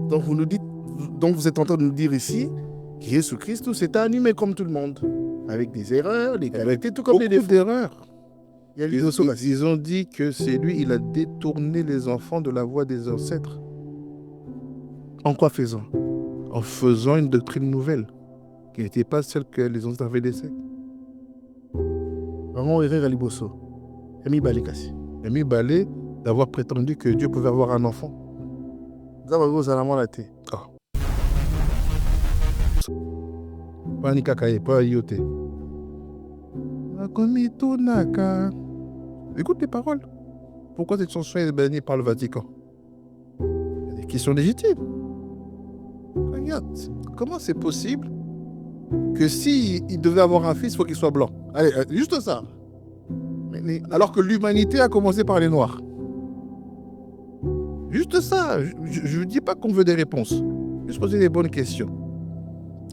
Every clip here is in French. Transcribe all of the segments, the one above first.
Donc vous nous dites, donc vous êtes en train de nous dire ici que Jésus-Christ s'est animé comme tout le monde, avec des erreurs, des qualités, tout comme des défauts. D'erreurs. Il y a Ils ont dit que c'est lui, il a détourné les enfants de la voie des ancêtres. En quoi faisant? En faisant une doctrine nouvelle, qui n'était pas celle que les ancêtres avaient laissée. Vraiment erreur à Liboso. Emi Balikasi. Emi Balé, d'avoir prétendu que Dieu pouvait avoir un enfant. Pas ni kakaye, pas yote. Écoute les paroles. Pourquoi cette chanson est bannie par le Vatican? Il y a des questions légitimes. Regarde, comment c'est possible que s'il devait avoir un fils, il faut qu'il soit blanc? Allez, juste ça. Alors que l'humanité a commencé par les Noirs. Juste ça. Je ne dis pas qu'on veut des réponses. Juste poser des bonnes questions.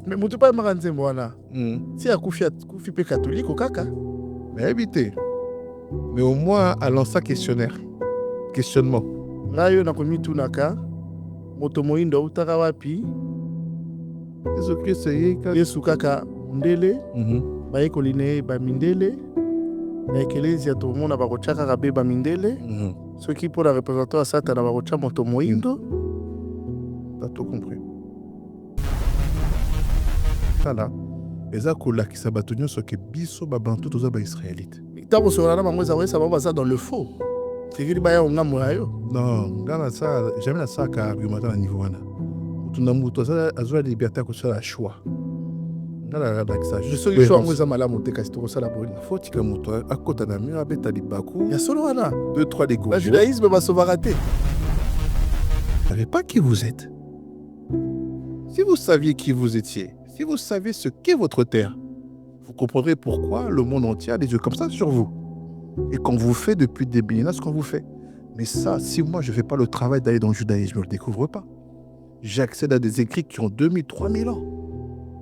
Mais je ne sais pas si il y a catholique ou caca. Mais évitez. Mais au moins, allons ça questionnaire. Questionnement. Rayo na komi tunaka. Moto moindo utaka wapi. Yesu kaka ndele. Baye koline ba mindele. Na ekelezia to mona ba kochaka kabe ba mindele. Ceux qui pour la représenter à Satan ba kocha moto moindo. T'as tout compris. Là, les akola qui s'abattent sur que biso babantu tous les israélites. Tant sur la maman ça va ça dans le faux. C'est qu'il baya on a moyo. Non, gana ça jamais la ça ka argumenter à niveau wana. Tuna muto ça azwa liberté ko ça la choix. Ngala la ça. Je suis choix moi ça mala monter ka c'est ça la bonne. Faut tika muto akota na mur abeta libaku. Ya solo wana 2-3 des go. Le judaïsme va se rater. Vous savez pas qui vous êtes. Si vous saviez qui vous étiez, si vous savez ce qu'est votre terre, vous comprendrez pourquoi le monde entier a des yeux comme ça sur vous. Et qu'on vous fait depuis des millénaires ce qu'on vous fait. Mais ça, si moi je ne fais pas le travail d'aller dans le judaïsme, je ne le découvre pas. J'accède à des écrits qui ont 2000, 3000 ans.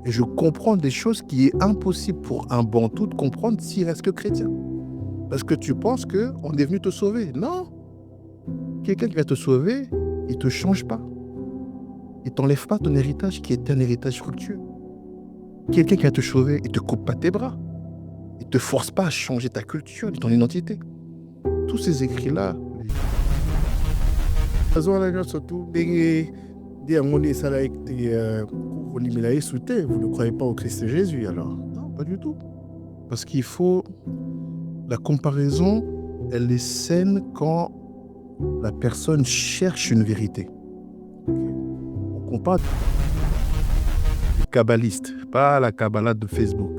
Et je comprends des choses qui est impossible pour un bantou de comprendre s'il reste que chrétien. Parce que tu penses qu'on est venu te sauver. Non. Quelqu'un qui va te sauver, il ne te change pas. Il ne t'enlève pas ton héritage qui est un héritage fructueux. Quelqu'un qui va te sauver, il ne te coupe pas tes bras. Il ne te force pas à changer ta culture, ton identité. Tous ces écrits-là... Vous ne croyez pas au Christ Jésus alors? Non, pas du tout. Parce qu'il faut... La comparaison, elle est saine quand la personne cherche une vérité. On compare les kabbalistes, pas la Kabbalah de Facebook.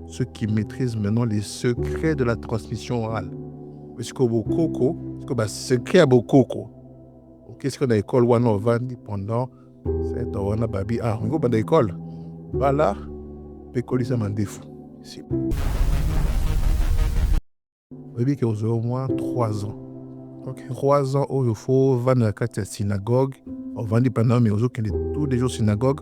Ceux qui maîtrisent maintenant les secrets de la transmission orale. Parce que Bokoko, secret à Bokoko. Qu'est-ce qu'on a école Wana Ovandi pendant cette Wana Babi? Ah, on va à l'école. Voilà, Pécoli ça m'en défaut. Ici. Vous qu'il y a au moins 3 ans. Okay. 3 ans où il faut vendre la synagogue. On vend pendant mais aux autres tous les jours synagogue.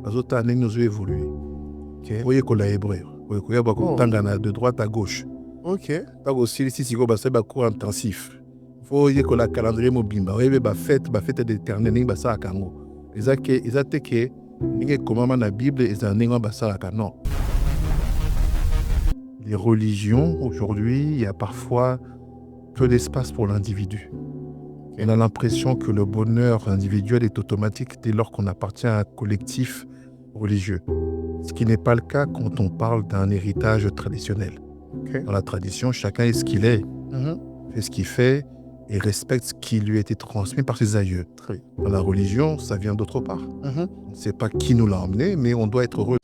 Les autres années nous ont évolué. Vous voyez qu'on a hébreu. Vous voyez qu'on a de droite à gauche. Ok. Pas aussi si c'est un cours intensif. Il faut que la calendrier mobile. Vous voyez la fête d'éternel. Ça a kango. Ils ont que comment la Bible est un non. Les religions, aujourd'hui, il y a parfois peu d'espace pour l'individu. On a l'impression que le bonheur individuel est automatique dès lors qu'on appartient à un collectif religieux. Ce qui n'est pas le cas quand on parle d'un héritage traditionnel. Dans la tradition, chacun est ce qu'il est, fait ce qu'il fait et respecte ce qui lui a été transmis par ses aïeux. Dans la religion, ça vient d'autre part. On ne sait pas qui nous l'a emmené, mais on doit être heureux.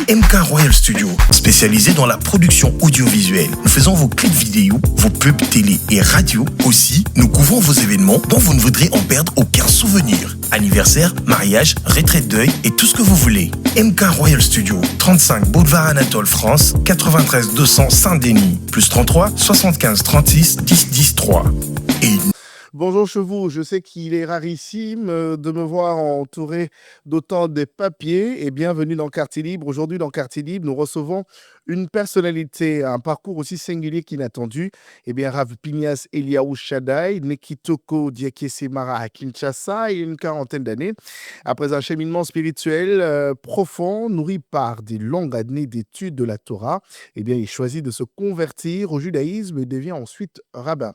MK Royal Studio, spécialisé dans la production audiovisuelle. Nous faisons vos clips vidéo, vos pubs télé et radio. Aussi, nous couvrons vos événements dont vous ne voudrez en perdre aucun souvenir. Anniversaire, mariage, retraite deuil et tout ce que vous voulez. MK Royal Studio, 35 Boulevard Anatole France, 93 200 Saint-Denis, plus 33 75 36 10 10 3. Et bonjour Chevaux, je sais qu'il est rarissime de me voir entouré d'autant de papiers et bienvenue dans Quartier Libre. Aujourd'hui dans Quartier Libre, nous recevons Une personnalité, un parcours aussi singulier qu'inattendu. Eh bien, Rav Pinias Eliaou Shaddai, né Kitoko Diakesemara à Kinshasa, il y a une quarantaine d'années. Après un cheminement spirituel profond, nourri par des longues années d'études de la Torah, eh bien, il choisit de se convertir au judaïsme et devient ensuite rabbin.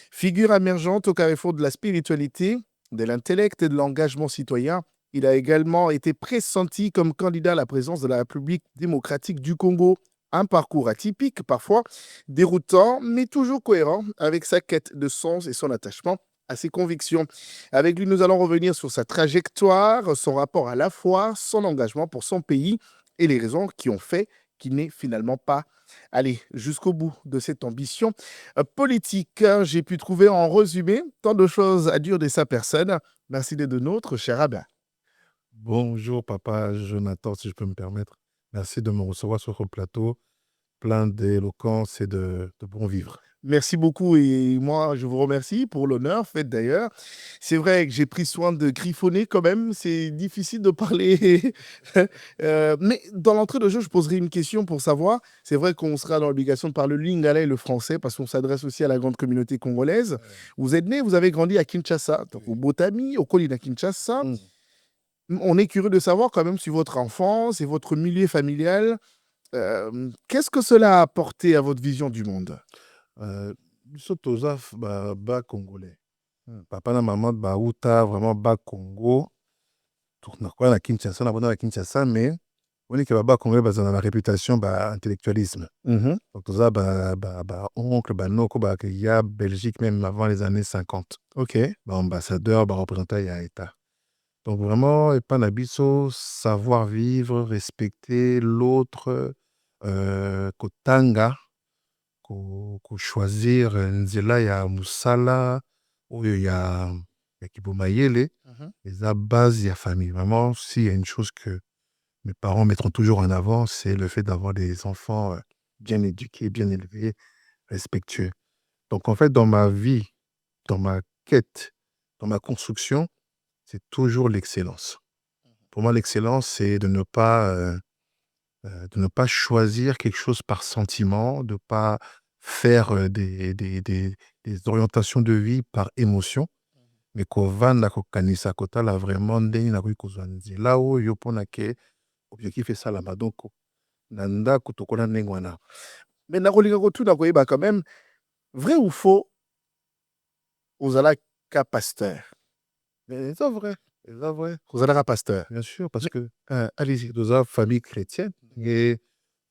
Figure émergente au carrefour de la spiritualité, de l'intellect et de l'engagement citoyen, il a également été pressenti comme candidat à la présidence de la République démocratique du Congo. Un parcours atypique, parfois déroutant, mais toujours cohérent avec sa quête de sens et son attachement à ses convictions. Avec lui, nous allons revenir sur sa trajectoire, son rapport à la foi, son engagement pour son pays et les raisons qui ont fait qu'il n'est finalement pas allé jusqu'au bout de cette ambition politique. J'ai pu trouver en résumé tant de choses à dire de sa personne. Merci d'être de nôtre, cher rabbin. Bonjour, papa Jonathan, si je peux me permettre. Merci de me recevoir sur ce plateau, plein d'éloquence et de bon vivre. Merci beaucoup et moi, je vous remercie pour l'honneur fait d'ailleurs. C'est vrai que j'ai pris soin de griffonner quand même, c'est difficile de parler. Mais dans l'entrée de jeu, je poserai une question pour savoir. C'est vrai qu'on sera dans l'obligation de parler le lingala et le français parce qu'on s'adresse aussi à la grande communauté congolaise. Vous êtes né, vous avez grandi à Kinshasa, donc au Botami, au Colina Kinshasa. On est curieux de savoir quand même sur votre enfance et votre milieu familial. Qu'est-ce que cela a apporté à votre vision du monde? Biso toza ba congolais. Papa na maman bauta vraiment ba Congo. Tournakoya na Kinshasa, na bona na Kinshasa, mais on est que ba congolais baza na réputation ba intellectualisme. Donc toza ba oncle, ba noko ba ya Belgique même avant les années 50. Ok. Ba ambassadeur, ba représentant ya état. Donc vraiment, et pas biso, savoir vivre, respecter l'autre, kotanga, choisir nzela ya musala, oyo ya kibomayele, eza base ya famille. Vraiment, s'il y a une chose que mes parents mettront toujours en avant, c'est le fait d'avoir des enfants bien éduqués, bien élevés, respectueux. Donc en fait, dans ma vie, dans ma quête, dans ma construction, c'est toujours l'excellence. Pour moi, l'excellence, c'est de ne pas choisir quelque chose par sentiment, de ne pas faire des orientations de vie par émotion, mais kovanda kokanisa kotala vraiment ndenge nakoki kozwa nzela oyo mpona ke objectif esalama. Donc na ndako tokola ndenge wana. Mais nakolinga kotuna koyeba quand même, vrai ou faux, ozalaka pasteur? Mais c'est vrai. C'est vrai. Ozalaka pasteur? Bien sûr, parce que allez-y, dans une famille chrétienne, et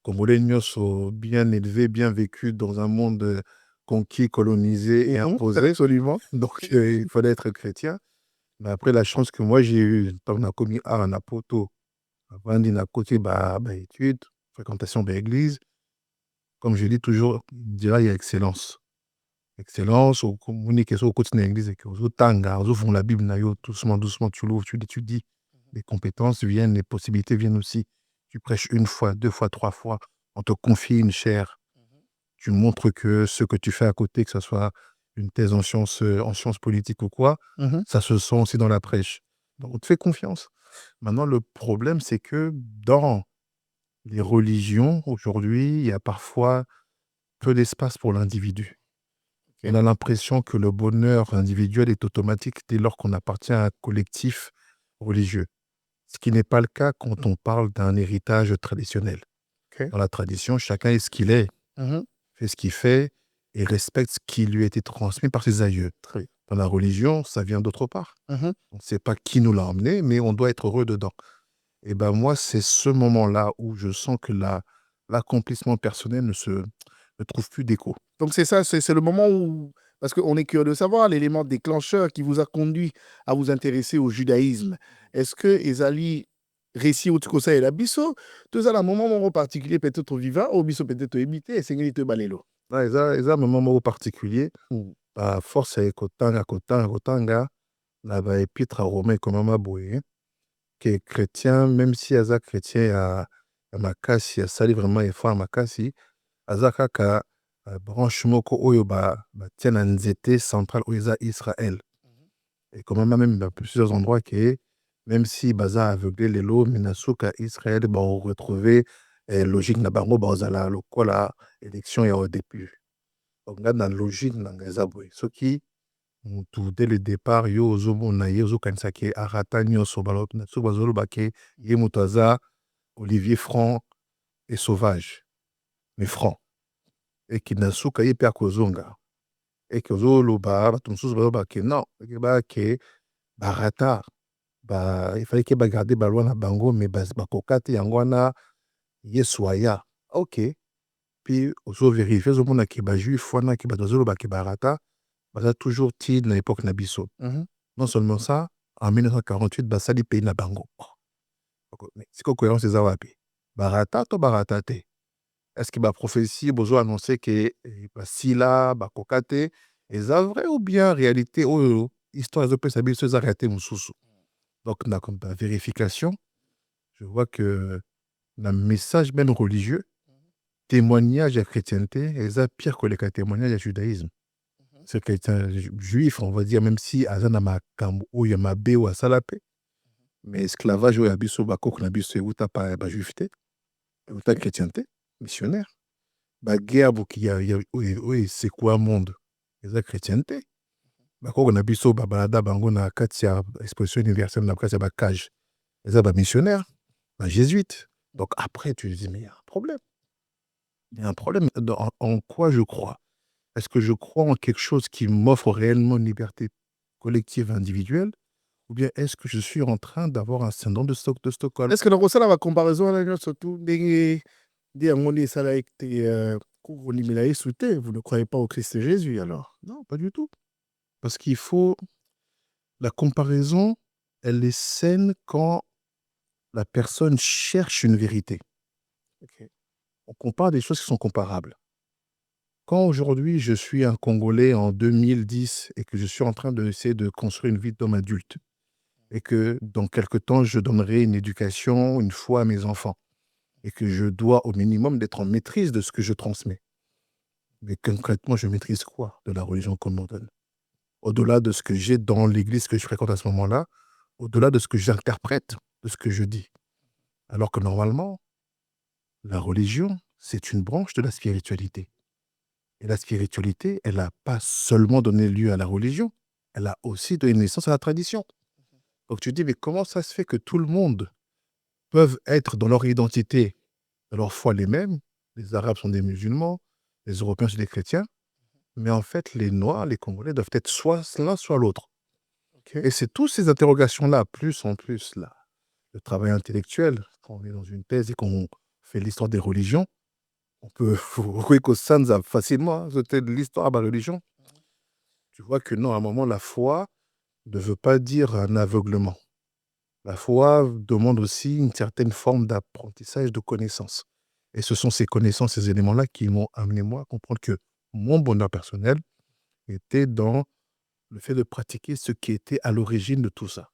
Congolais nyonso bien élevés, bien vécu dans un monde conquis, colonisé et imposé. Absolument. Donc il fallait être chrétien. Mais après, la chance que moi j'ai eue, tant qu'on a commis à Napoto, avant d'y côté études, fréquentation de l'église, comme je dis toujours, il y a excellence. Excellence, au communiquer au côté de l'église, et que aux tanga, aux font la Bible, doucement, doucement, tu l'ouvres, tu l'étudies. Les compétences viennent, les possibilités viennent aussi. Tu prêches une fois, deux fois, trois fois, on te confie une chaire. Tu montres que ce que tu fais à côté, que ce soit une thèse en sciences politiques ou quoi, ça se sent aussi dans la prêche. Donc, on te fait confiance. Maintenant, le problème, c'est que dans les religions, aujourd'hui, il y a parfois peu d'espace pour l'individu. Okay. On a l'impression que le bonheur individuel est automatique dès lors qu'on appartient à un collectif religieux. Ce qui n'est pas le cas quand on parle d'un héritage traditionnel. Okay. Dans la tradition, chacun est ce qu'il est, fait ce qu'il fait et respecte ce qui lui a été transmis par ses aïeux. Dans la religion, ça vient d'autre part. On ne sait pas qui nous l'a emmené, mais on doit être heureux dedans. Et ben moi, c'est ce moment-là où je sens que l'accomplissement personnel ne trouve plus d'écho. Donc c'est ça, c'est le moment où, parce qu'on est curieux de savoir, l'élément déclencheur qui vous a conduit à vous intéresser au judaïsme. Est-ce que Ezali récit au Tukosa et la Bisso, tous à un moment particulier peut-être vivant, ou Bisso peut-être imité, et c'est que balelo. Non, ils ont un moment particulier. À force avec Kotanga, là-bas, épître à Romain comme Maboué, qui est chrétien, même si Aza chrétien à Makassi, a sali vraiment effort à Makassi, Azaka ka branche moko oyo tient un nzete central où Israël. Et comme même dans plusieurs endroits qui même si Baza aveuglé les lots, Minasuka, Israël, on retrouvait et logique na bango bazala lokola élection ya au début. Donc là dans logique na ngaza boy. Ce qui tout dès le départ yo ozomona ye ozokanisa ke arata nyonso balobna so bazoloba ke ye moto aza Olivier franc et sauvage mais franc et qui na suka ye pe akozonga et que ozoloba bato mosusu baloba ke non ba ke barata il fallait que garder balwa na bango mais bakoka te yango wana ye soya ok puis ozo vérifier ozomona ke bajuif wana ke bato bazoloba ke barata baza toujours ti na époque na biso. Non seulement ça, en 1948 basali pays na bango. Mais c'est quoi cohérence eza wapi? Barata to barata te? Est-ce que ba prophétie bozo annoncer que basila bakoka te eza vrai ou bien réalité oyo histoire ezopesa biso eza réalité mosusu? Donc na vérification, je vois que le message même religieux, témoignage à chrétienté, eza pire que les témoignages à judaïsme. C'est quelqu'un juif, on va dire, même si azana makambo ou yamabe ou asalape, mais esclavage ou yabiso bakok na biso euta pa ba juifté, euta chrétienté, missionnaire. Ba guerre buki oui c'est quoi monde? Eza chrétienté. Bakok na biso ba balada bango na kati ya exposition universelle na kati ya ba cage. Eza ba missionnaire, ba jésuite. Donc après tu te dis mais il y a un problème. Il y a un problème en quoi je crois? Est-ce que je crois en quelque chose qui m'offre réellement une liberté collective individuelle ou bien est-ce que je suis en train d'avoir un syndrome de Stockholm? Est-ce que dans ça, la comparaison, surtout, vous ne croyez pas au Christ Jésus alors? Non, pas du tout. Parce qu'il faut... La comparaison, elle est saine quand la personne cherche une vérité. Okay. On compare des choses qui sont comparables. Quand aujourd'hui, je suis un Congolais en 2010 et que je suis en train d'essayer de construire une vie d'homme adulte et que dans quelque temps, je donnerai une éducation, une foi à mes enfants et que je dois au minimum d'être en maîtrise de ce que je transmets. Mais concrètement, je maîtrise quoi de la religion qu'on me donne? Au-delà de ce que j'ai dans l'église que je fréquente à ce moment-là, au-delà de ce que j'interprète, de ce que je dis. Alors que normalement, la religion, c'est une branche de la spiritualité. Et la spiritualité, elle n'a pas seulement donné lieu à la religion, elle a aussi donné naissance à la tradition. Donc tu te dis, mais comment ça se fait que tout le monde peut être dans leur identité, dans leur foi les mêmes? Les Arabes sont des musulmans, les Européens sont des chrétiens, mais en fait, les Noirs, les Congolais doivent être soit l'un, soit l'autre. Okay. Et c'est toutes ces interrogations-là, plus en plus, là, le travail intellectuel, quand on est dans une thèse et qu'on fait l'histoire des religions, on peut voir que ça nous a facilement, c'était l'histoire de la religion. Tu vois que non, à un moment, la foi ne veut pas dire un aveuglement. La foi demande aussi une certaine forme d'apprentissage de connaissances. Et ce sont ces connaissances, ces éléments-là qui m'ont amené moi à comprendre que mon bonheur personnel était dans le fait de pratiquer ce qui était à l'origine de tout ça.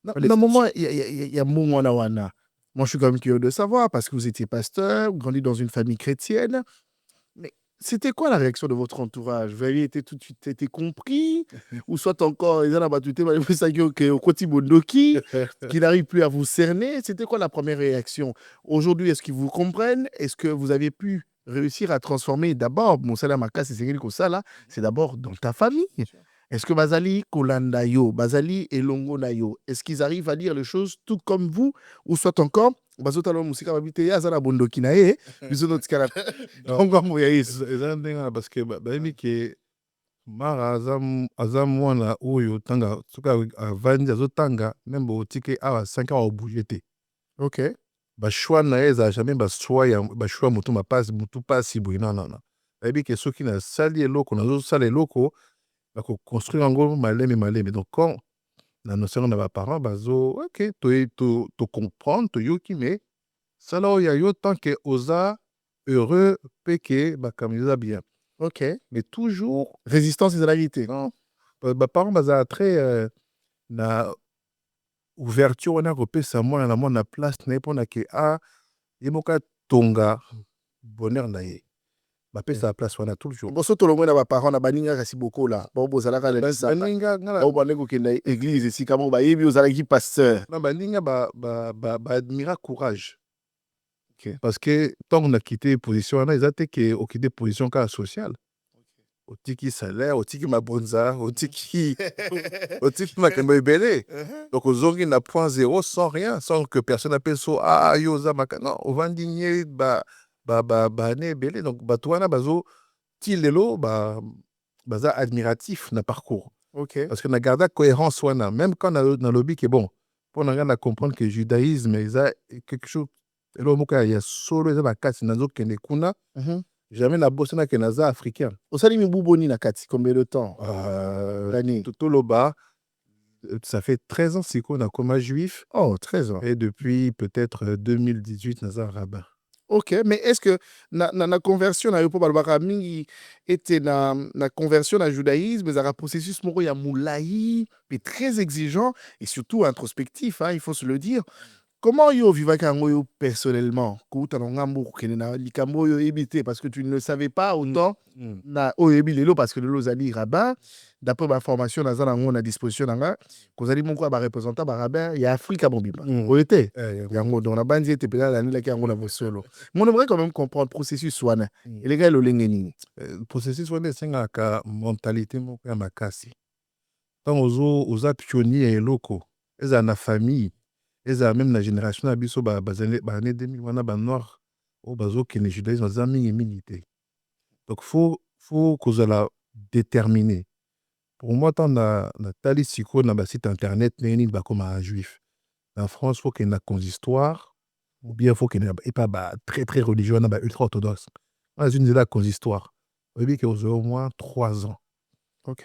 Dans le moment, il y a Wana. Moi, je suis quand même curieux de savoir, parce que vous étiez pasteur, vous grandissez dans une famille chrétienne. Mais c'était quoi la réaction de votre entourage? Vous avez été tout de suite été compris? Ou soit encore, qu'il n'arrive plus à vous cerner? C'était quoi la première réaction? Aujourd'hui, est-ce qu'ils vous comprennent? Est-ce que vous avez pu réussir à transformer d'abord, mon salaire Maka, c'est d'abord dans ta famille? Est-ce que Bazali Kolanda yo, Bazali et Longo na yo, est-ce qu'ils arrivent à lire les choses tout comme vous? Ou soit encore, Bazotalo Musika Babite Yazana Bondoki na ye, Bisonotikara. Donc, parce que Baimi qui Mara Azam wana Oyo Tanga, Suka Vandi Azotanga, même au ticket à 5 ans au bougété. Ok. Choix na eza jamais choix mutu mapasi mutu pasi boy non. Baimi qui ceux qui na sali eloko na sali eloko construire en gros malais mais donc quand la notion de mes parents bazo ok to comprendre to yoki mais ça là il y a yo tant que osa heureux péké ba kamisa bien. Ok. Mais toujours résistance et réalité. Non. Ba parents baza très na ouverture on a repesa moi na place na pona ke yemoka tonga bonheur na ye. Sa place wana tout le jour. Boso to lomwe na ba parents na baninga kasi boko la. Ba bozalaka na lisa. Baninga ngala. Ba baneko ke na église ici kamo ba yebi ozalaki pasteur. Na baninga ba admira courage. Parce que tant qu'on a quitté position, on a quitté position sociale. Au tiki salaire, au tiki mabonza, au tiki makamba belé. Donc aux orgues n'a point zéro sans rien, sans que personne appelle so yoza maka. Non, on va digner ne belé. Donc batouana bazo tilelo baza admiratif na parcours. Parce que na garda cohérence wana, même quand on a dans lobby qui est bon, pour on a comprendre que le judaïsme est quelque chose. Et là, il y a solo les abakati nazo kende kuna. Jamais na bosse na kenaza africain. Osali mibuboni na kati combien de temps? L'année. Tout loba, ça fait 13 ans qu'on a comme juif. Oh, 13 ans. Et depuis peut-être 2018 naza rabbin. Ok, mais est-ce que na conversion na yopo balbaka mingi était na conversion na judaïsme, ça a un processus moko ya moulaï, mais très exigeant et surtout introspectif, hein, il faut se le dire. Comment yo vivaka yango yo personnellement? Kouta na ngambo kene na likambo yo ebité parce que tu ne le savais pas autant na oyebi lelo parce que lelo zali rabbin. D'après ma formation na zana ngo na disposition nanga, kozali moko ba représentant ba rabbin ya Afrika mobimba. Oyete. Yango donc na bandi était peut-être l'année là qui yango na vosolo. Mais on aimerait quand même comprendre le processus wana. Et les gars lo lengeni. Le processus wana senga ka mentalité moko ya makasi. Tant oza pionnier et loko, eza na famille. Et même la génération abiso année 2000 wana ba noir o bazo kene judaïsme za mingi minité. Donc faut qu'on la déterminer. Pour moi tant na tali siko na ba site internet neni ba comme un juif. En France faut qu'il y ait une consistoire ou bien faut qu'il y ait pas très très religieux na ba ultra orthodoxe. On a une de la consistoire. On dit qu'il y a au moins 3 ans.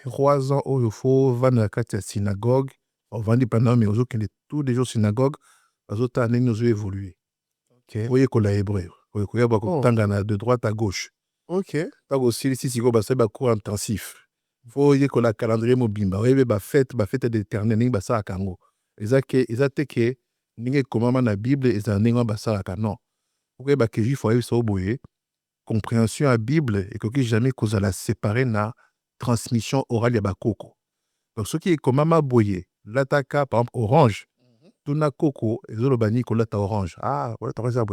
3 ans où il faut vendre la synagogue. On vend pendant mais aux tous les jours synagogue aux autres années nous ont évolué. Vous voyez qu'on l'a hébreu. Vous voyez qu'on tangana de droite à gauche. Tant aussi si c'est un cours intensif. Vous voyez qu'on a calendrier mobimba. Vous voyez fête d'éternel ni basa à Kango. Ils ont que ninge comment la Bible et ça ninga basa à non. Vous voyez que juif faut ça boyer compréhension à Bible et que jamais qu'on la séparer na transmission orale ya bakoko. Donc ce qui est comme mama boyer l'attaque par exemple orange tuna coco et zolo bani ko lata orange voilà t'as raison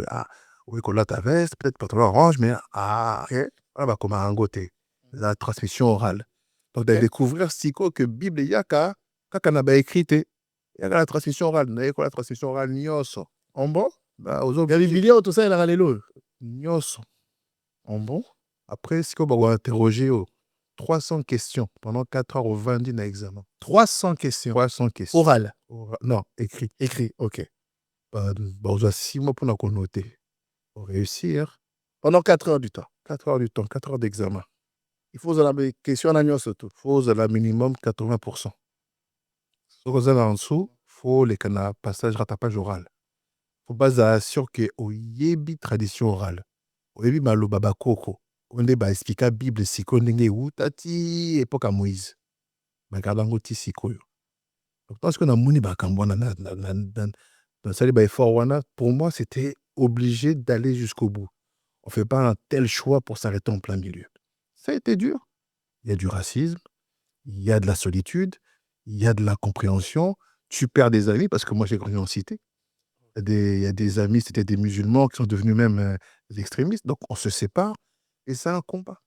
oui ko lata veste peut-être pas trop orange mais voilà comme un goûter la transmission orale donc de découvrir siko que Bible yaka kaka ba écrite yaka la transmission orale na ko la transmission orale nyoso en bon aux autres Bible tout ça il a ralelo nyoso en bon après siko ba interroger 300 questions pendant 4 heures au 20 d'un examen. 300 questions. 300 questions. Oral. Non, écrit. Écrit, ok. On a 6 mois pour nous noter. Pour réussir. Pendant 4 heures du temps. 4 heures du temps, 4 heures d'examen. Il faut la question en surtout. Il faut la minimum 80%. Ce qu'on a en dessous, il faut les passages rattrapage oral. Il faut baser sur que au yebi tradition orale. Au yebi malo baba koko. On va expliquer la Bible si on est où tati époque à Moïse. Mais garde ti siko yo. Donc parce qu'on a mouni ba kambona dans ça les effort wana pour moi c'était obligé d'aller jusqu'au bout. On fait pas un tel choix pour s'arrêter en plein milieu. Ça a été dur. Il y a du racisme, il y a de la solitude, il y a de la compréhension, tu perds des amis parce que moi j'ai grandi en cité. Il y a des amis, c'était des musulmans qui sont devenus même des extrémistes. Donc on se sépare. Et c'est un combat.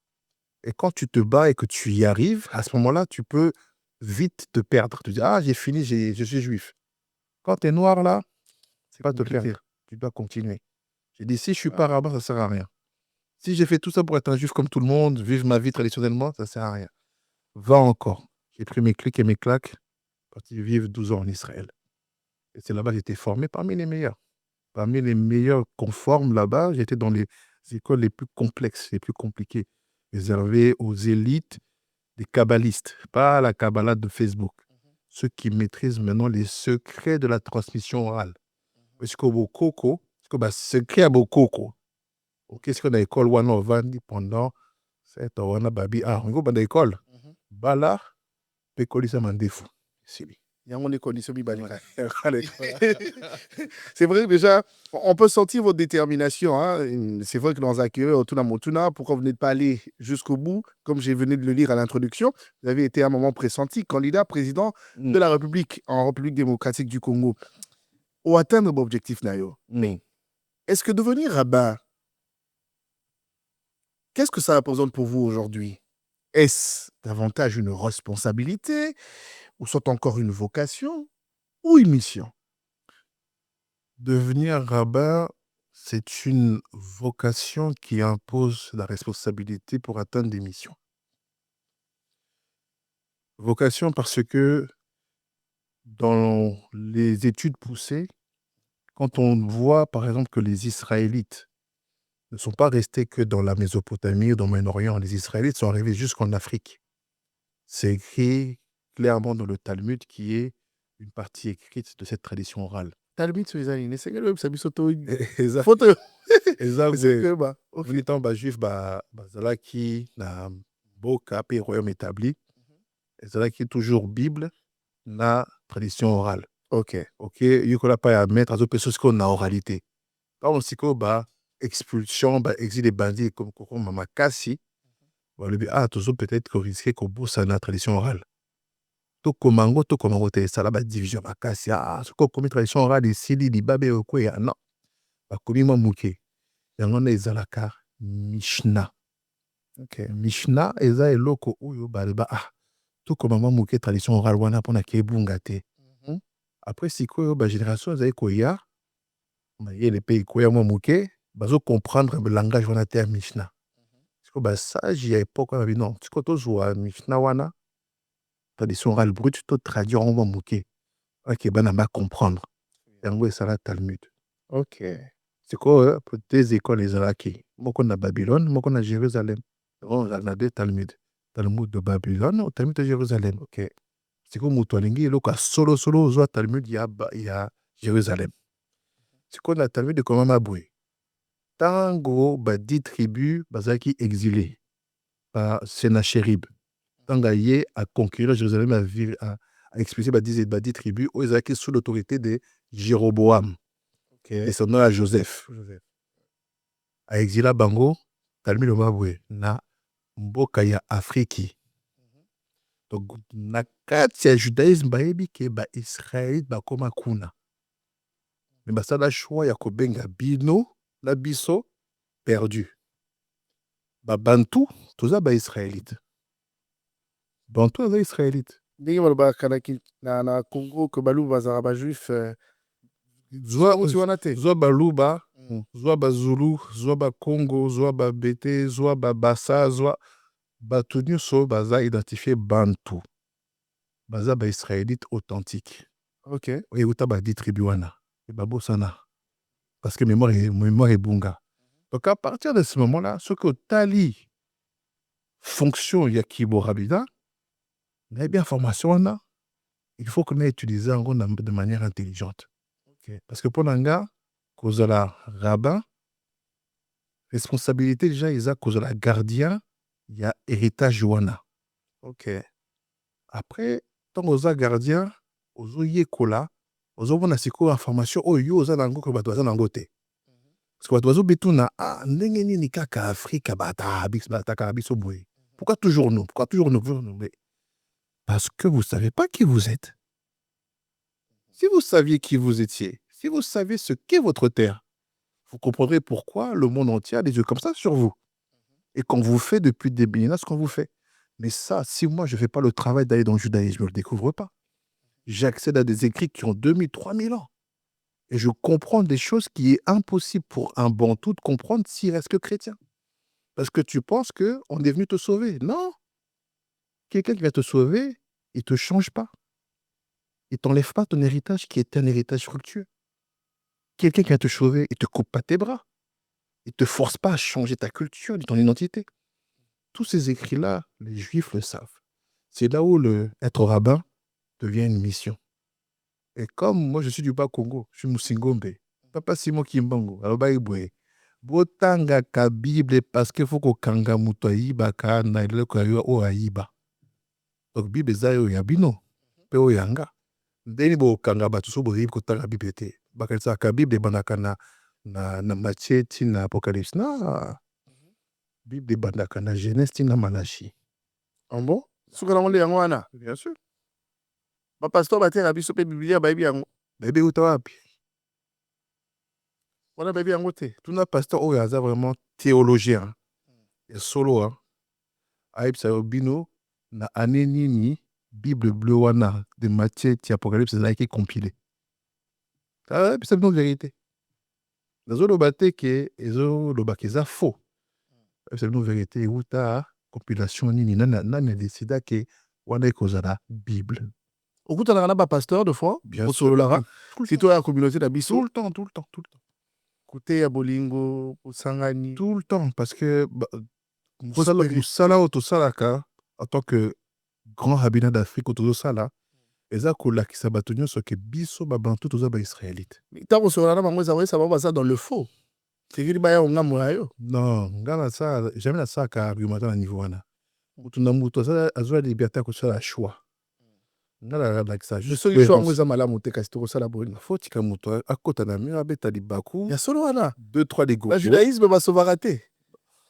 Et quand tu te bats et que tu y arrives, à ce moment-là, tu peux vite te perdre. Tu dis, j'ai fini, je suis juif. Quand tu es noir, là, c'est pas te perdre. Tu dois continuer. J'ai dit, si je suis pas rabbin, ça sert à rien. Si j'ai fait tout ça pour être un juif comme tout le monde, vivre ma vie traditionnellement, ça sert à rien. Va encore. J'ai pris mes clics et mes claques, parti vivre 12 ans en Israël. Et c'est là-bas que j'ai été formé parmi les meilleurs. Parmi les meilleurs conformes là-bas, j'étais dans les écoles les plus complexes, les plus compliquées, réservées aux élites des kabbalistes, pas la Kabbalah de Facebook. Ceux qui maîtrisent maintenant les secrets de la transmission orale. Parce que Bokoko, secret à Bokoko. Qu'est-ce qu'on a école Wana Ovandi pendant 7 ans, on a Babi, on go dans l'école. Bala, Pekoli ça m'en défaut. C'est lui. Il y a des conditions. C'est vrai, déjà, on peut sentir votre détermination. Hein. C'est vrai que dans Akire, Otuna Motuna, pourquoi vous n'êtes pas allé jusqu'au bout, comme j'ai venu de le lire à l'introduction, vous avez été à un moment pressenti, candidat président de la République, en République démocratique du Congo. Ou atteindre l'objectif, Nayo. Est-ce que devenir rabbin, qu'est-ce que ça représente pour vous aujourd'hui? Est-ce davantage une responsabilité ou soit encore une vocation ou une mission? Devenir rabbin, c'est une vocation qui impose la responsabilité pour atteindre des missions. Vocation parce que dans les études poussées, quand on voit par exemple que les Israélites ne sont pas restés que dans la Mésopotamie ou dans le Moyen-Orient, les Israélites sont arrivés jusqu'en Afrique. C'est écrit clairement dans le Talmud qui est une partie écrite de cette tradition orale. Talmud soyezali nesengeli oyebisa biso to Eza foto eza esengeli ba ok. venu ntango bajuif bazalaki na mboka mpe royaume établi, ezalaki toujours Bible na tradition orale. Ok. Ok, yekola pa ya maître azopesa sikoyo na oralité. Ntango sikoyo expulsion exil ebandi kokoma makasi, balobi tozo peut-être korisque kobosana na tradition orale. Tokoma yango te esala badivision makasi. Sikoyo okomi tradition orale esili libabe okweya non. Bakomi mwa moke. Yango nde ezalaka Mishnah. Ok. Mishnah eza eloko oyo baloba tokoma mwa moke tradition orale wana mpona kebunga te. Après sikoyo bagénération ezali koya mayele mpe ekoya mwa moke bazocomprendre langage wana te ya Mishnah. Sikoyo basage ya époque wana non sikoyo tozwa Mishnah wana tradition orale brute totraduire yango mwa moke ake bana bacomprendre yango esala Talmud. Ok. Sikoyo deux écoles ezalaki moko na Babylone moko na Jérusalem. Ozala na deux Talmud. Talmud de Babylone Talmud de Jérusalem. Ok. Sikoyo moto alingi eloko ya solo ozwa Talmud ya Jérusalem. Sikoyo na Talmud ekomama boye ntango ba10 tribus bazalaki exilé par Senachérib. Ntango aye aconquérir Jérusalem a expulsé ba10 tribus oyo ezalaki sous l'autorité de Jéroboam, descendant à Joseph. A exila bango Talmud ekomama boye na mboka ya Afriki. Donc na kati ya judaïsme bayebi ke baisraélite bakoma kuna. Mais basala choix ya kobenga bino na biso perdu. Bantu toza baisraélite. Bantu aza israélite. Ndenge balobaka na Congo ke baluba bazala bajuif Zwa baluba zwa bazulu zwa bakongo zwa babete zwa babasa zwa bato nyonso baza identifié bantu baza baisraélite authentique. Ok. Euta ba10 tribu wana babosana parce que mémoire ebunga. Donc à partir de ce moment-là, ce que tali fonction ya kiborabida na bien formation wana il faut qu'on ait utilisé de manière intelligente. Okay. Parce que pour nanga kozala rabbin responsabilité déjà isa kozala gardien ya héritage wana. Ok. Après tant oza gardien ozo yekola ozo mona sikoyo information oyo oza nango ko bato baza nango te. Parce que bato bazobetuna ndenge nini kaka Afrika bataka biso boye. Pourquoi toujours nous? Pourquoi toujours nous? Parce que vous ne savez pas qui vous êtes. Si vous saviez qui vous étiez, si vous savez ce qu'est votre terre, vous comprendrez pourquoi le monde entier a des yeux comme ça sur vous. Et qu'on vous fait depuis des millénaires ce qu'on vous fait. Mais ça, si moi je ne fais pas le travail d'aller dans le judaïsme, je ne le découvre pas. J'accède à des écrits qui ont 2000, 3000 ans. Et je comprends des choses qui est impossible pour un bantou de comprendre s'il reste que chrétien. Parce que tu penses qu'on est venu te sauver. Non. Quelqu'un qui vient te sauver, il ne te change pas. Il ne t'enlève pas ton héritage qui est un héritage fructueux. Quelqu'un qui vient te sauver, il ne te coupe pas tes bras. Il ne te force pas à changer ta culture ni ton identité. Tous ces écrits-là, les Juifs le savent. C'est là où être rabbin devient une mission. Et comme moi, je suis du Bas-Congo, je suis Moussingombe, Papa Simon Kimbango, alors botanga ka Bible parce que faut ko kanga muto ayiba ka na eleko o ayiba. Donc Bible eza yo ya bino pe o yanga. Ndeni bo kanga bato so bo ko tanga Bible te. Bakalisa ka Bible bandaka na Matthieu na Apocalypse na Bible bandaka na Genèse na Malachie. Ah bon? Suka nango yango wana? Bien sûr. Ba pasteur bateka biso pe Biblia bayebi yango. Bayebi uta wapi? On a bien voté. Tout un pasteur au hasard vraiment théologien. Et solo, hein. Aïe, ça bino, na anenini, Bible bleu wana, de Matthieu, Apocalypse, ça a été compilé. Ah, puis c'est une vérité. Dans le baté que, le baké, ça faux. C'est une vérité. Où ta compilation, nini, nana, décida que, wana est cause la Bible. Au coup, tu as un pasteur de fois. Bien Au sûr. solo Lara. Tout le Si temps. toi, la communauté d'Abisso. Tout le temps, tout le temps, tout le temps. Côté à Bolingo, au Sangani. Tout le temps, parce que Prospérer. Moussala Otosalaka, en tant que grand rabbinat d'Afrique, Otosala, eza kolakisa bato nyonso ke biso babantu toza baisraélite. Ntango osola na bango ça va baza dans le faux. C'est que baya onga moyo. Non, nga na ça jamais na ça ka argumenter na niveau wana. Mutu na mutu azwa liberté ya kosala choix. Nga na like ça Je sais que choix ngo za malamu te kasi to kosala bolingo. faut tika mutu akota na mur abeta libaku. Ya solo wana. 2-3 des groupes. Le judaïsme va sauver raté.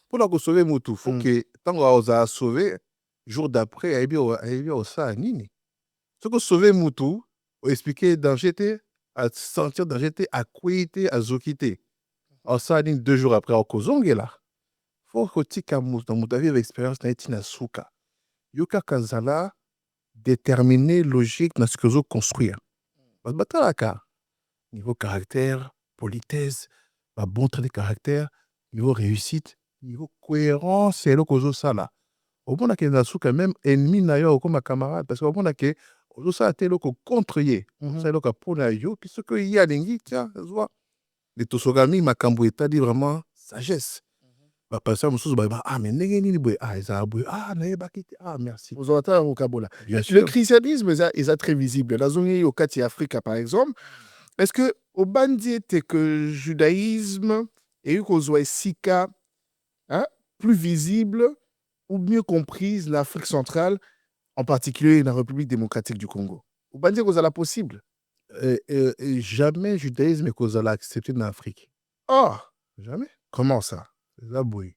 Pour la sauver mutu, faut que tango oza sauver jour d'après aibi au sa nini. Ce que sauver Moutou, expliquer danger, à sentir danger, à quitter, à zokiter. Alors ça, 2 jours après, au Kozongue là. Faut que tu aies dans vie expérience na souka. Yoka Kazala déterminer logique dans ce que vous construire. Parce que niveau caractère, politesse, bon trait de caractère, niveau réussite, niveau cohérence, c'est le que ça là. Au moment que na souka même ennemi na yo comme camarade parce qu'au moment que ça a été le contre ye ça est le cas pour yo puis ce que y a lingi tiens vois les tosogami makambo eta dit vraiment sagesse ba passer mususu ba ah mais ndenge nini boy ah ça boy ah na yeba kiti ah merci Aux auteurs au Kabola. le christianisme est très visible. Dans une au Kati Afrique par exemple. Est-ce que au bandi était que judaïsme et eu qu'au Sika hein, plus visible ou mieux comprise l'Afrique centrale, en particulier la République démocratique du Congo. Vous pensez que c'est possible? jamais judaïsme est causé accepté en Afrique. Oh, Jamais. comment ça? C'est ça, boy.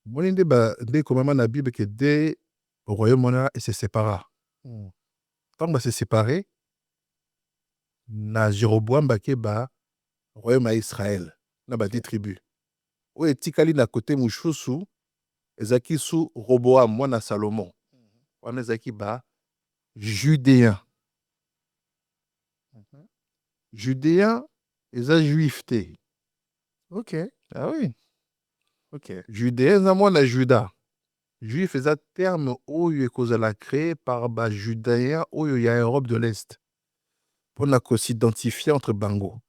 Bon, dès que même la Bible que dès au royaume et se sépara. Tant que c'est séparé, na Jéroboam baké ba royaume à Israël, na ba 10 tribus. Ou etikali na côté mouchousu, ezaki sous Roboam, moi na Salomon. On ezaki ba judéen. Judéen, eza juif te. Ok. Ah oui. Ok. Judéen, eza moi na Juda. Juif, eza terme oyo ekozala créé par ba judéen oyo ya Europe de l'Est. Pour s'identifier entre bango.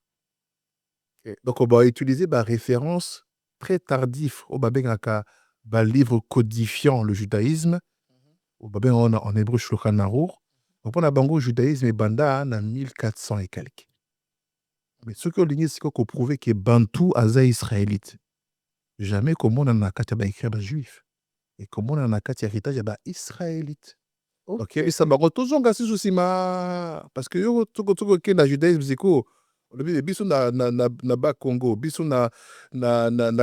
Okay. Donc, on va utiliser la référence très tardif au livre codifiant le judaïsme. Au en hébreu, Shulchan Aruch. On a bango judaïsme et banda en 1400 et quelques. Mais ce que l'Igné, c'est qu'on prouve que Bantou aza israélite. Jamais comme on a écrit ba juif. Et comme on a héritage ba israélite. Ok, ça va retourner aussi souci parce que yo toko ke na judaïsme ziko on le biso na ba Congo biso na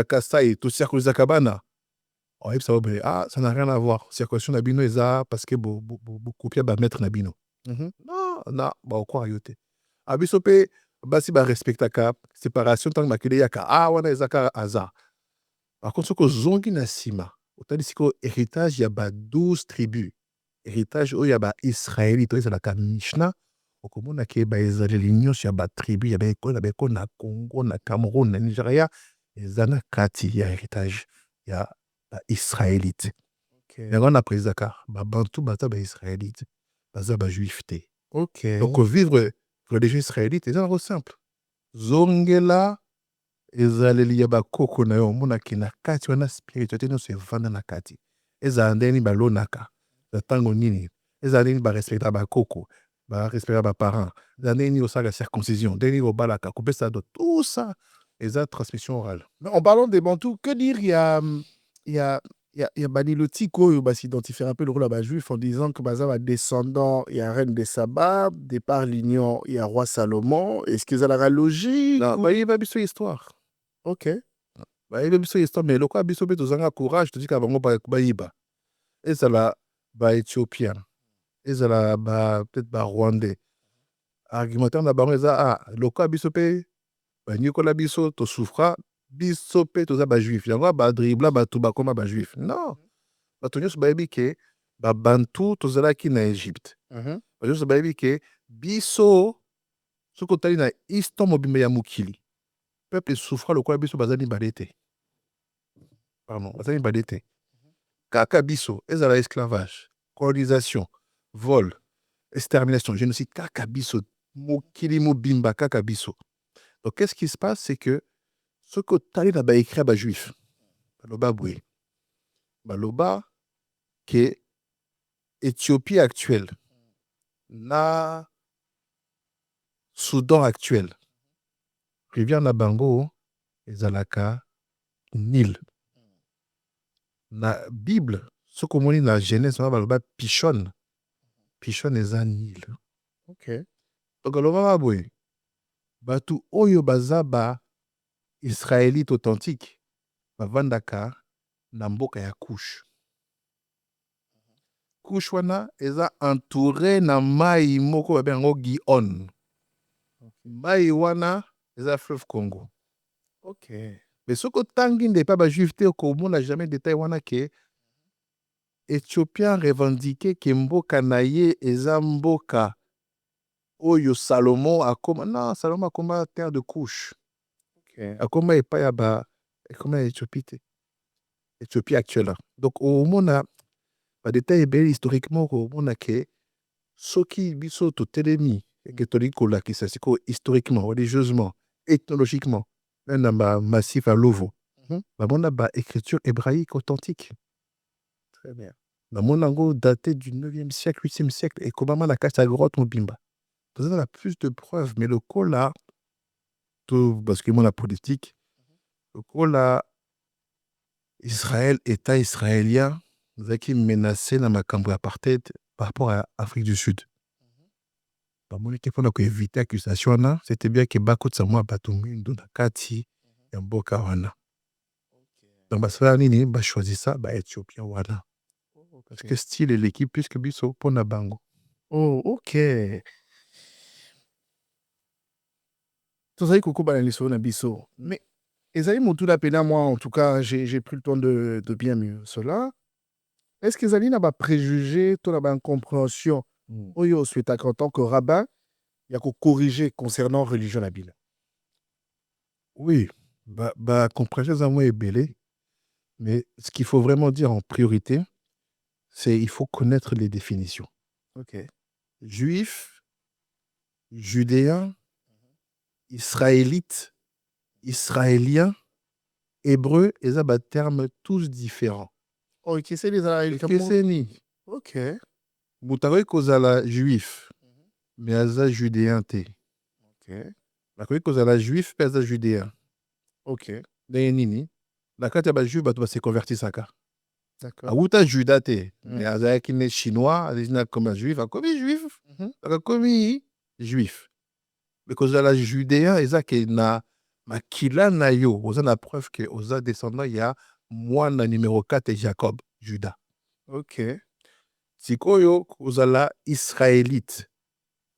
Kasai to circulaire kabana on ça va ah ça n'a rien à voir circulation na bino eza parce que beaucoup pia ba mettre na bino non ba quoi yote a biso pe basi ba respecta ka séparation tant makile yaka ah wana eza ka aza par contre ce que zongi na sima otali siko héritage ya ba 12 tribus héritage oyo ya ba israélite oyo ezalaka mishna okomona ke baezaleli nyonso ya batribu ya beko na Congo na Cameroun na Nigeria eza na kati ya héritage ya baisraélite yango na prezaka babantu baza baisraélite baza bajuif te donc vivre religion israélite eza nango simple zongela ezaleli ya bakoko na yo omonaki na kati wana spiritualité nyonso evanda na kati ezala ndeni balonaka tango nini ezala nini barespecta bakoko barespecta baparent ezala nini osala circoncision ndeni obalaka kopesa do tout ça eza transmission orale. Mais en parlant des Bantous, que dire il y a Baniloti qui va s'identifier un peu le rôle à juif en disant que Baza va descendant, il y a reine des sabbats, départ l'union, il y a roi Salomon. Est-ce que ça a la logique? Non, il va biso histoire. Ok. Il va biso histoire, mais le quoi biso beto zanga courage, tu dis qu'à bango ba yiba. Et ça la ba éthiopien. Et ça la ba peut-être ba rwandais. Argumentaire na bango eza ah le quoi biso pe banyekola biso tosouffra biso mpe toza bajuif yango badribla bato bakoma bajuif non bato nyonso bayebi ke babantu tozalaki na Egypte bato nyonso bayebi ke biso soki otali na histoire mobimba ya mokili peuple esouffra lokola biso baza mibale te baza mibale te kaka biso ezala esclavage colonisation vol extermination génocide kaka biso mokili mobimba kaka biso. Donc qu'est-ce qui se passe, c'est que ce que tu as ba écrit ba juif baloba boye baloba que Éthiopie actuelle na Soudan actuel rivière na bango ezalaka Nil na Bible ce que moni na Genèse baloba Pishon eza Nil. OK. Donc baloba boye batu oyo baza ba israélite authentique bavandaka na mboka ya Kush. Kush wana eza entouré na mai moko babengo Gihon. Mai wana eza fleuve Congo. OK. Mais ce que tangi nde pas ba juif te ko mona jamais détail wana ke Éthiopien revendiqué ke mboka na ye eza mboka oyo Salomon akoma non Salomon akoma terre de Kush. OK. Akoma epa ya ba ekoma Éthiopie te. Éthiopie actuelle. Donc au mona ba détail ebele historiquement ko mona ke soki biso to telemi ke toli kolakisa siko historiquement religieusement ethnologiquement un massif à Lovo ba mona ba écriture hébraïque authentique. Très bien. Ba mona ngo daté du 9e siècle 8e siècle et kobama la kasa grotte mobimba. Vous avez plus de preuves mais le cola tout parce que mon la politique le cola Israël état israélien qui menacé dans ma cambre apartheid par rapport à Afrique du Sud. Bah mon équipe on a éviter accusation là, c'était bien que bako tsamwa batumi ndona kati ya mboka wana. Donc bah ça nini bah choisi ça bah éthiopien wana. Parce que style et l'équipe puisque biso pona bango. Oh, OK. Tozali kokoba na liso na biso. Mais ezali motu na pena moi en tout cas j'ai pris le temps de bien mieux cela. Est-ce que ezali na ba préjugés to na ba incompréhension oyo souhaitaka en tant que rabbin ya ko corriger concernant religion na bino? Oui, bah compréhension za moi ebele. Mais ce qu'il faut vraiment dire en priorité, c'est il faut connaître les définitions. OK. Juif, judéen, israélite, israélien, hébreu, et ça, bah, termes tous différents. Oh, c'est les Israéliens. Ekeseni. OK. Moutaroy kozala juif, mais aza judéen te. OK. Nakoy kozala juif, mais aza judéen. OK. Ndenge nini? Na kati ya ba juif bato se converti saka. D'accord. Awuta juda te. Mais azalaki ne chinois, azalaki comme juif, akomi juif. Akomi juif. Mais kozala judéen ezake na makila na yo, oza na preuve que oza descendant ya mwana numéro 4 Jacob, Judas. OK. Sikoyo kozala israélite.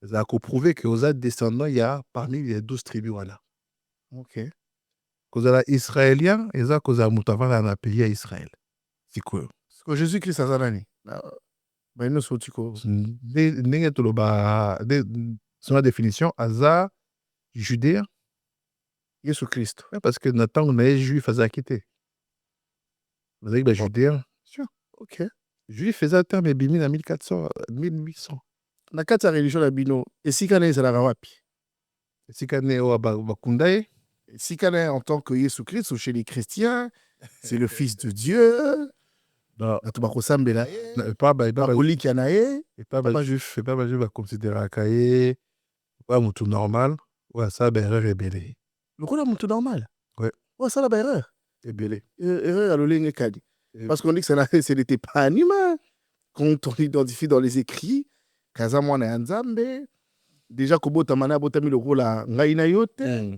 Ça a prouvé que oza descendant ya parmi les 12 tribus wana. OK. Kozala israélien, eza kozala mutu avanda na pays ya Israël. Sikoyo. Siko Jésus-Christ azalani. Ba ino sotiko. Ndenge toloba son la définition aza judéen. Yesu Christ. Parce que na tango na juif azalaki te. Azalaki ba judéen. Sûr. OK. Juif eza terme ebimi na 1400 1800. Na kati ya religion na bino, esika na ezalaka wapi? Esika ne oyo bakunda ye. Esika na en tant que Yesu Christ ou chez les chrétiens, c'est le fils de Dieu. Bato bakosambela ye. Pas ba bakoliki na ye. pas ba juif bakonsideraka ye wa mutu normal ou asala ba erreur ebele. Lokola mutu normal. Ouais. Ou asala ba erreur. Ebele. Erreur à l'olenge kadi. Parce qu'on dit que ce n'était pas un humain. Quand on l'identifie dans les écrits, kaza mwana ya Nzambe, déjà kobotama na botami lokola ngai na yo te.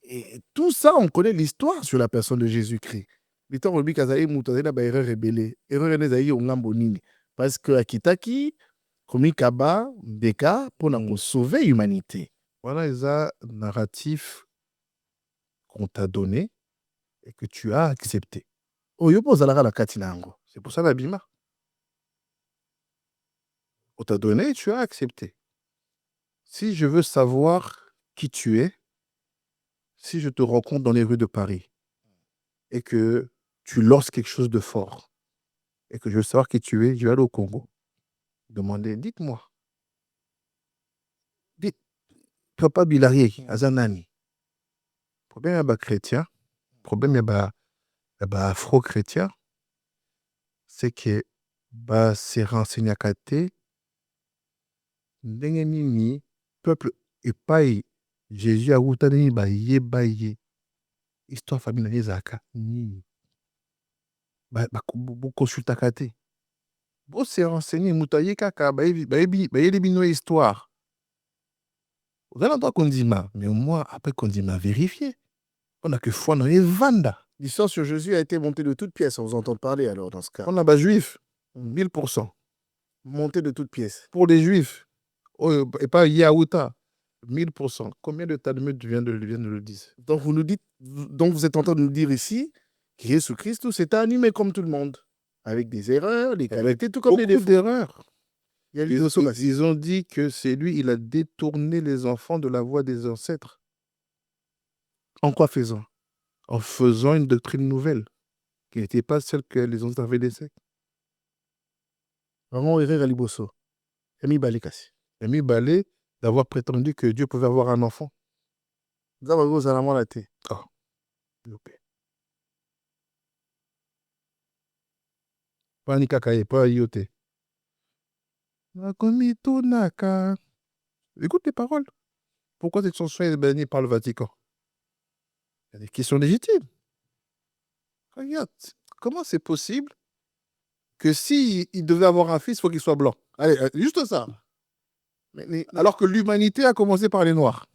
Et tout ça, on connaît l'histoire sur la personne de Jésus-Christ. L'histoire on dit kazali mutu azali na ba erreur ebele. Erreur ene ezali yo ngambo nini? Parce que akitaki komi kaba mbeka pona ko sauver humanité. Voilà eza narratif qu'on t'a donné et que tu as accepté. oyo mpo ozalaka na kati na yango. C'est pour ça l'abima. On t'a donné et tu as accepté. Si je veux savoir qui tu es, si je te rencontre dans les rues de Paris et que tu lances quelque chose de fort et que je veux savoir qui tu es, je vais aller au Congo. Demander, dites-moi. Dites, Papa Bilarié, Azanani. Problème yaba chrétien, problème yaba afro-chrétien, c'est que c'est renseigné kate ndenge nini peuple epai Jésus awuta nini bayeba ye histoire famille na ye ezalaka nini bokonsultaka te bose renseigné moto aye kaka bayeli bino histoire oza na droit kondima mais moi après kondima vérifier on a que foi na evanda. L'histoire sur Jésus a été montée de toutes pièces, on vous entend parler alors dans ce cas. On a juif 1000%. Montée de toutes pièces. Pour les juifs, et pas Yaouta, 1000%. Combien de Talmud viennent de le dire? Donc vous nous dites, donc vous êtes en train de nous dire ici que Jésus-Christ s'est animé comme tout le monde, avec des erreurs, des qualités, tout comme les défauts. D'erreurs. Il y a Ils ont dit que c'est lui, il a détourné les enfants de la voie des ancêtres. En quoi faisant? En faisant une doctrine nouvelle, qui n'était pas celle que les ancêtres avaient laissée. Vraiment erreur à Liboso. Emi Balé Kassi. Emi Balé d'avoir prétendu que Dieu pouvait avoir un enfant. Zabago Zalamon la té. Oh. Pas Nikakaye, pas Yote. Écoute les paroles. Pourquoi cette chanson est bannie par le Vatican? Il y a des questions légitimes. Regarde, comment c'est possible que s'il devait avoir un fils, il faut qu'il soit blanc? Allez, juste ça. Alors que l'humanité a commencé par les Noirs.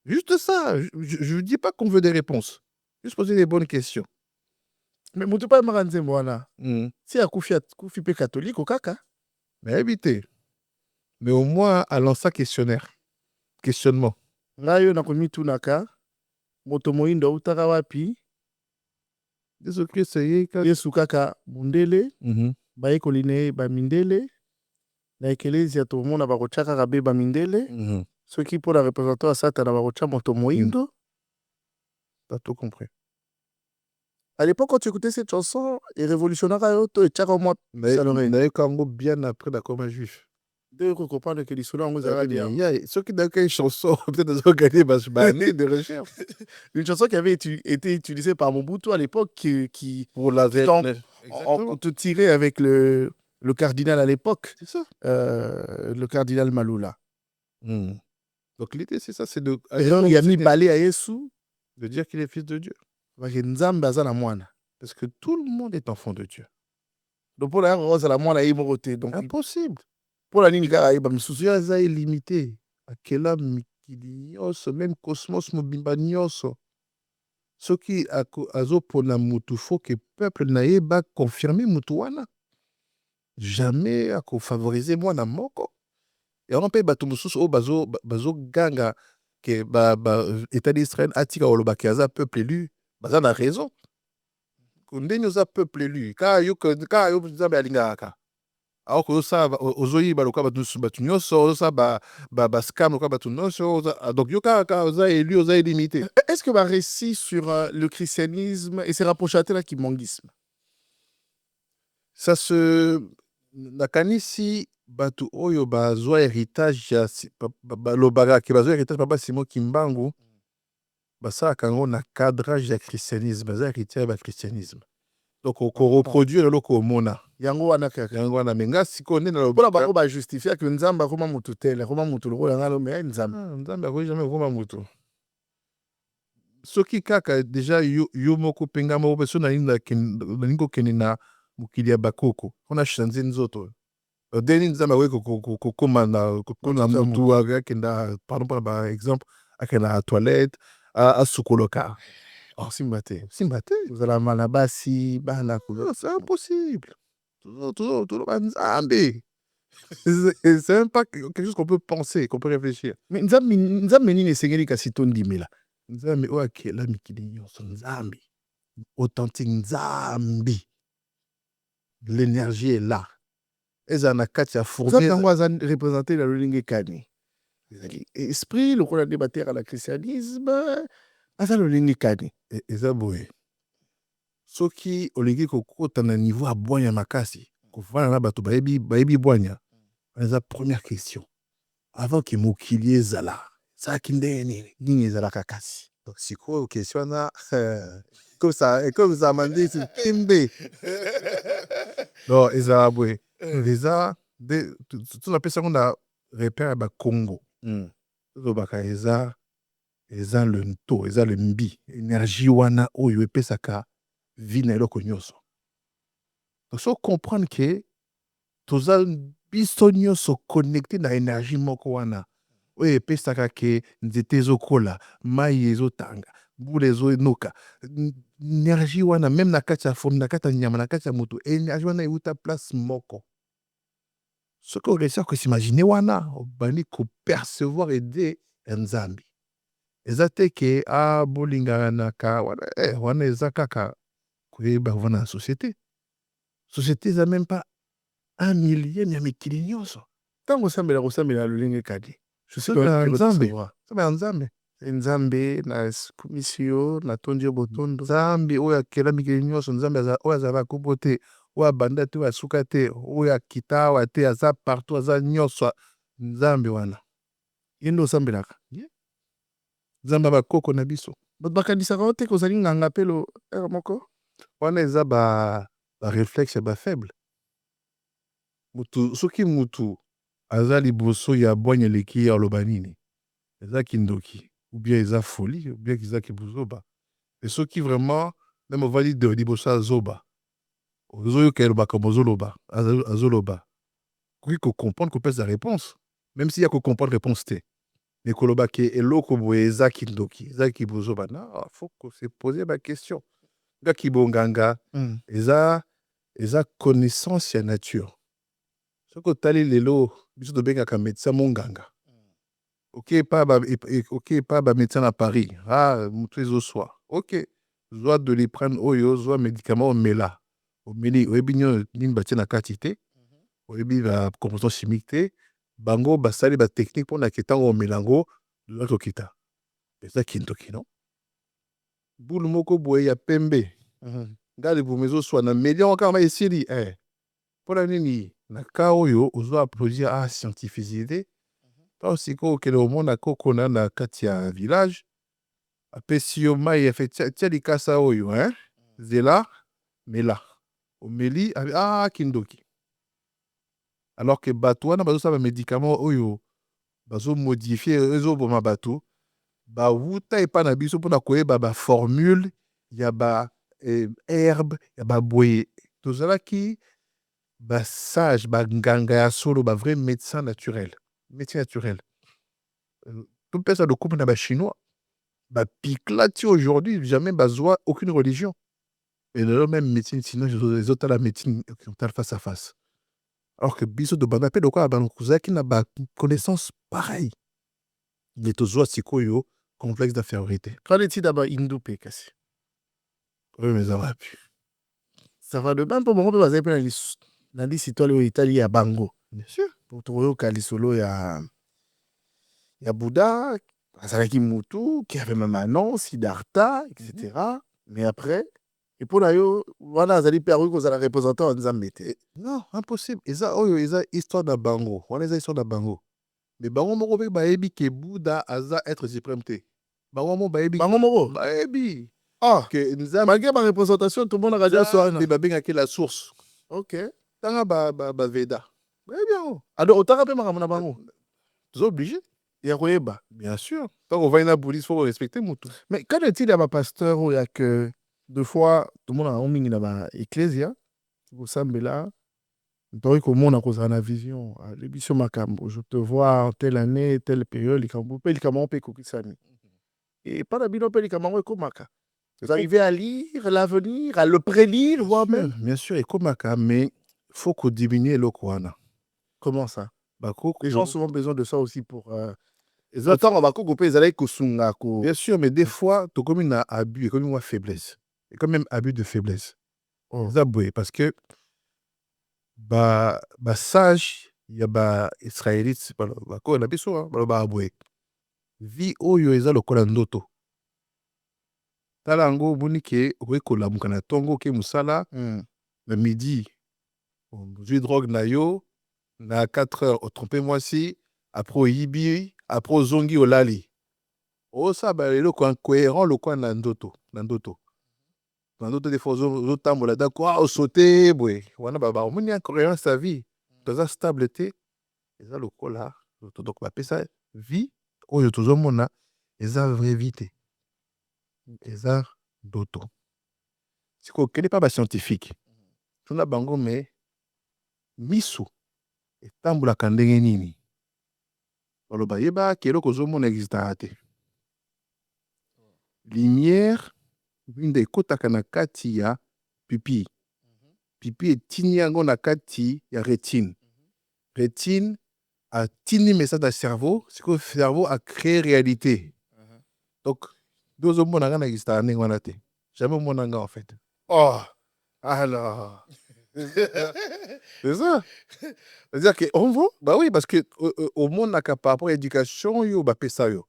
Juste ça. Je ne dis pas qu'on veut des réponses. Juste poser des bonnes questions. Mais mon pas maranze mwana. Si a koufi pe catholique au kaka. Mais évitez. Mais au moins allant ça questionnement. Ngayo na komi tunaka. Moto moindo utaka wapi. Yesu kaka mundele. Baye koline ba mindele. Na ekelezia to mona ba kochaka ka be ba mindele. Ceux qui pour la représentant à Satan ba kocha moto moindo. T'as tout compris. À l'époque, quand tu écoutais cette chanson, les révolutionnaires, et Tchakamot, mais bien après d'accord un juif. De comprendre que les soldats ont ceux qui n'ont qu'une chanson, peut-être ont gagné année de recherche. Une chanson qui avait été utilisée par Mobutu à l'époque, qui pour la on te tirait avec le cardinal à l'époque. C'est ça. Le cardinal Maloula. Donc l'idée, c'est ça, c'est de. Il y a mis balai à Yesu. De dire qu'il est fils de Dieu. Parce que tout le monde est enfant de Dieu. Donc pour la rose à la moine à donc impossible. Pour la ligne carré, Dieu est illimité. À quel âme même cosmos mobimbanioso. Ce qui a pour la mutu faut que peuple n'aille pas confirmer mutuana. Jamais à favoriser moi na moko. Et on peut battre mususu au bazo ganga que État d'Israël atika oloba kaza peuple élu. Baza na raison. Kondeni oza peuple élu. Ka yo nzambe alingaka. Alors que ça ozoyi baloka batu nyonso ça scam loka batu nyonso donc yo ka oza élu oza illimité. Est-ce que ma récit sur le christianisme et ses rapprochés à la kimongisme? Ça se nakanisi batu oyo bazwa héritage ya balobaka ke bazwa héritage papa Simon Kimbangu. Ça quand na cadrage du christianisme, ça héritier du christianisme. Donc on reproduit le loko mona. Yango wana kaka. Yango wana menga sikone na lobo. Pour ba justifier que nzamba koma mutu tele, koma mutu loko yangalo mais nzamba. Nzamba ko jamais koma mutu. Soki kaka déjà yo moko penga mo beso na ningo kenina mukili ya bakoko. On a changé nzoto. Deni nzamba ko koma na mutu akenda pardon par exemple akena toilette à Sukoloka. Oh, Simbate. Vous allez à Malabasi, c'est impossible. Tout c'est même pas quelque chose qu'on peut penser, qu'on peut réfléchir. Mais Nzambe nini esengeli kasi tondimela. Nzambe oyo akela mikili nyonso, Nzambe. Authentique Nzambe. L'énergie est là. Eza na kati ya fourmi. Nzambe yango aza représenté na lolenge kani. Esprit lokola nde batera na christianisme aza lolenge kani. Eza boye. Soki olingi kokota na niveau ya bwanya makasi, kovanda na bato bayebi bwanya, eza première question. Avant que mokili ezala, ezalaki ndenge nini? Nini ezalaka kasi? Donc sikoyo question wana comme ça mandi pembe. Non, ezala boye. Eza tunapesa ngo na repère ba Congo. Tozobaka eza le nto, eza le mbi, énergie wana oyo epesaka vie na eloko nyonso. Donc so comprendre que toza biso nyonso connecté na énergie moko wana oyo epesaka ke nzete ezokola, mai ezotanga, mbula ezonoka. Énergie wana même na kati ya fourmi, na kati ya nyama, na kati ya moto, énergie wana euta place moko. Soki oresir kosimagine wana, obandi kopercevoir ide ya Nzambe. Eza te ke bolingaka na ka wana eza kaka koyeba kovanda na société. Société eza même pas 1 millième ya mikili nyonso. Ntango osambela lolenge kani. Nzambe. Nzambe na kumisi yo na tondi yo botondo. Nzambe oyo akela mikili nyonso, Nzambe oyo azala kubo te, oyo abanda te, oyo asuka te, oyo akita awa te, aza partout, aza nyonso. Nzambe wana. Ye nde osambelaka. Nzambe bakoko na biso. Bato bakanisaka te kozali nganga mpe moko. Wana eza ba réflexe ba faible. Mutu soki mutu aza liboso ya bwanya leki ya oloba nini, eza kindoki, ou bien eza folie, ou bien eza kibuzoba. Et soki vraiment même ovali de liboso azoba, ozoyoka elobaka mozoloba, azoloba, koki comprendre kopesa réponse, même si ya comprendre réponse te. Mais koloba ke eloko boye eza kindoki, eza kibuzoba, non, faut se poser ma question. Nga kibonganga, eza connaissance ya nature. Soki otali lelo biso tobengaka médecin monganga. Ok pas ba médecin na Paris. Mutu ezoswa. Ok, zwa de liprane oyo, zwa médicament omela. Omeli oyebi nini batie na kati te. Oyebi ba composition chimique te. Bango basali ba technique mpona ke ntango omela yango lolaki okita. Eza kindoki, non? Bulu moko boye ya pembe. Nga libumu ezoswa na meli yango kaka esili. Mpona nini na ka oyo ozwa applaudir scientificité. Tant sikoyo okende omona koko na kati ya village, apesi yo mai efe tia likasa oyo, zela mela. Omeli kindoki. Alors que bato wana bazosala ba médicament oyo bazo modifier ezoboma bato, bawuta epa na biso mpona koyeba ba formule ya ba herbe ya baboye. Tozalaki ba sage, ba nganga ya solo, ba vrai médecin naturel. Médecin naturel. Tout pesa de couple na ba chinois. Ba piklati aujourd'hui, jamais bazwa aucune religion. Et là même médecine sinon les autres la médecine occidentale face à face. Alors que biso de banda pe de quoi ba kozaki na ba connaissance pareil. Mais tozwa sikoyo complexe d'infériorité. Quand est-il d'abord hindou pe kasi? Oui, mais ça va plus. Ça va de même pour mon papa na l'histoire Italie ya bango. Bien sûr. Pour toyoka lisolo ya Bouddha, azalaki mutu qui avait même un nom, Siddhartha, etc. Mais après, et pour yo, wana azali peru kozala représentant en Nzambe te. Non, impossible. Eza oyo eza histoire na bango. Wana eza histoire na bango. Mais bango moko pe bayebi ke Bouddha aza être suprême te. Bango moko bayebi. Bango moko bayebi. Que Nzambe malgré ma représentation tout le monde a déjà soir. Mais babengaki la source. OK. Tanga ba Veda. Bayebi yango. Alors otaka pe makambo na bango. Tozo obligé. Ya koyeba. Bien sûr. Tant qu'on va na bouddhiste, faut respecter mutu. Mais quand est-il à ma pasteur où il y a que deux fois tout le monde a omingi na ba ecclesia, au sambela, donc comment on a causé la vision, l'émission makambo, je te vois en telle année, telle période, les kambo, pe les kambo pe kokisani. Et pas d'habitude pe les kambo et komaka. Vous arrivez à lire l'avenir, à le prédire, voire même. Bien sûr, et komaka, mais faut qu'on diminue le kwana. Comment ça? Bako, les gens ont souvent besoin de ça aussi pour Autant on va couper les allées kusunga ko. Bien sûr, mais des fois, tu comme une abus, comme une faiblesse. Et quand même abus de faiblesse. Zaboué, parce que sage, il y a ba israélite, ba ko na biso, ba aboué. Vi oyo eza lokola ndoto. Tala yango boni ke okolamuka na tongo ke musala le midi. J'ai drogue na yo na 4 heures trompez-moi si après yibi après zongi olali. O ça ba lelo ko incohérent lokwa na ndoto. Dans d'autres des fois otambola d'accord o sauter boy. Wana ba omoni incohérent sa vie. Dans sa stabilité eza lokola donc ba pesa vie oyo tozomona eza vraie vie te. Eza ndoto. Siko kele pas ba scientifique. Tuna bango mais miso etambulaka ndenge nini baloba yeba ke eloko ozomona existaka te. Lumière winda ekotaka na kati ya pupille. Pupille etini yango na kati ya rétine. Rétine atini message na cerveau, siko cerveau a créé réalité. Donc nde ozomona nga na existaka ndenge wana te. Jamais omona nga en fait. Oh, alors. C'est ça. C'est-à-dire que on voit, bah oui, parce que au monde n'a qu'à par rapport à l'éducation, yo ba pesa yo.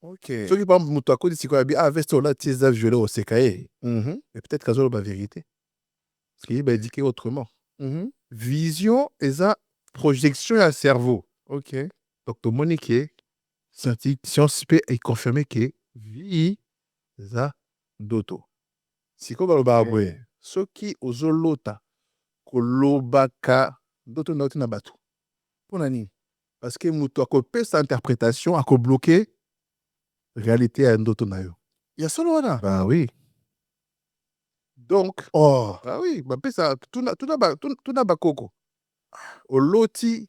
Ok. Ceux qui parlent mutu akodi siko abi ah vesto là tiesa violé au sekaye. Mais peut-être qu'azolo ba vérité. Parce qu'il va indiquer autrement. Vision et ça projection à cerveau. Ok. Donc to monique science peut est confirmé que vie ça doto. Siko ba ba boye. Soki ozolota kolobaka ndoto na na batu. Pona nini? Parce que mutu akopesa interprétation akobloquer réalité ya ndoto na yo. Ya solo wana? Bah oui. Donc, bah oui, bah pesa tuna bakoko. Oloti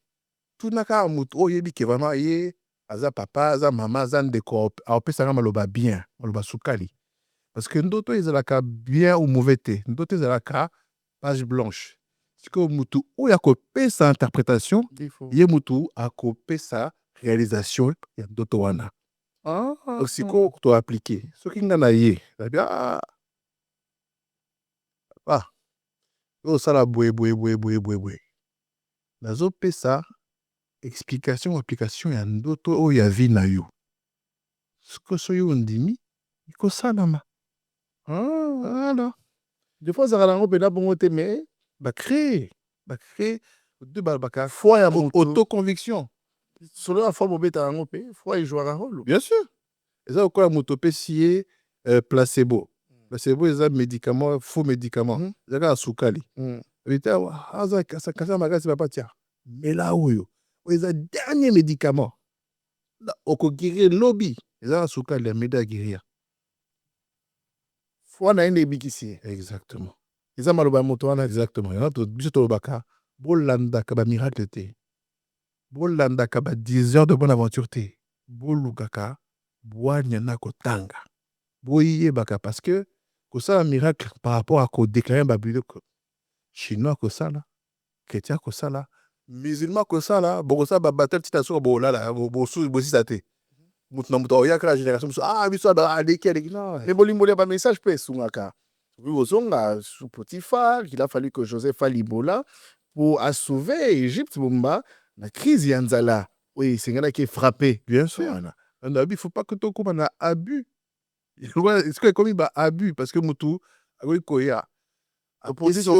tuna ka mutu oyebi ke vraiment ye aza papa, aza mama, aza ndeko apesa nga maloba bien, maloba sukali. Parce que ndoto ezalaka bien ou mauvais te. Ndoto ezalaka page blanche. Siko mutu oyo akopesa interprétation, ye mutu akopesa réalisation ya ndoto wana. Donc siko to appliquer. Soki nga na ye, bien yo sala boye. Nazo pesa explication application ya ndoto oyo ya vie na yo. Siko soyo ndimi, iko salama. Voilà. Des fois, ça va dans le bon côté, mais créer de balbaka foi ya autoconviction. Selon la forme beta dans le foi il joue un rôle. Bien sûr. Et ça quoi mutopé sié placebo. Placebo est un médicament, faux médicament. Zaka sukali. Vita aza kasa magasi papa tia. Mais là oyo, c'est un dernier médicament. Là oko guérir lobby. Zaka sukali ya méda guérir. Foi na ende bikisi. Exactement. Eza maloba moto wana exactement. Ya to biso to baka bolanda ka ba miracle te. Bolanda ka ba 10 heures de bonne aventure te. Bolukaka boanya na kotanga. Boye baka parce que ça un miracle par rapport à ko déclarer ba bible chinois ko ça là, chrétien ko ça là, musulman ko ça là, bon ça ba battle tita so bo là bo sou bo si saté. Mutu na mutu oya ka génération biso ba de kele non. Les bolimbolia ba message pe sungaka. Oui, ozonga sous Potiphar, il a fallu que Joseph alibola pour sauver Égypte bomba la crise yanzala. Oui, c'est un qui est frappé. Bien sûr. Il faut pas que tu aies un abus. Est-ce que comme il abus parce que mutu agoy koya. Opposition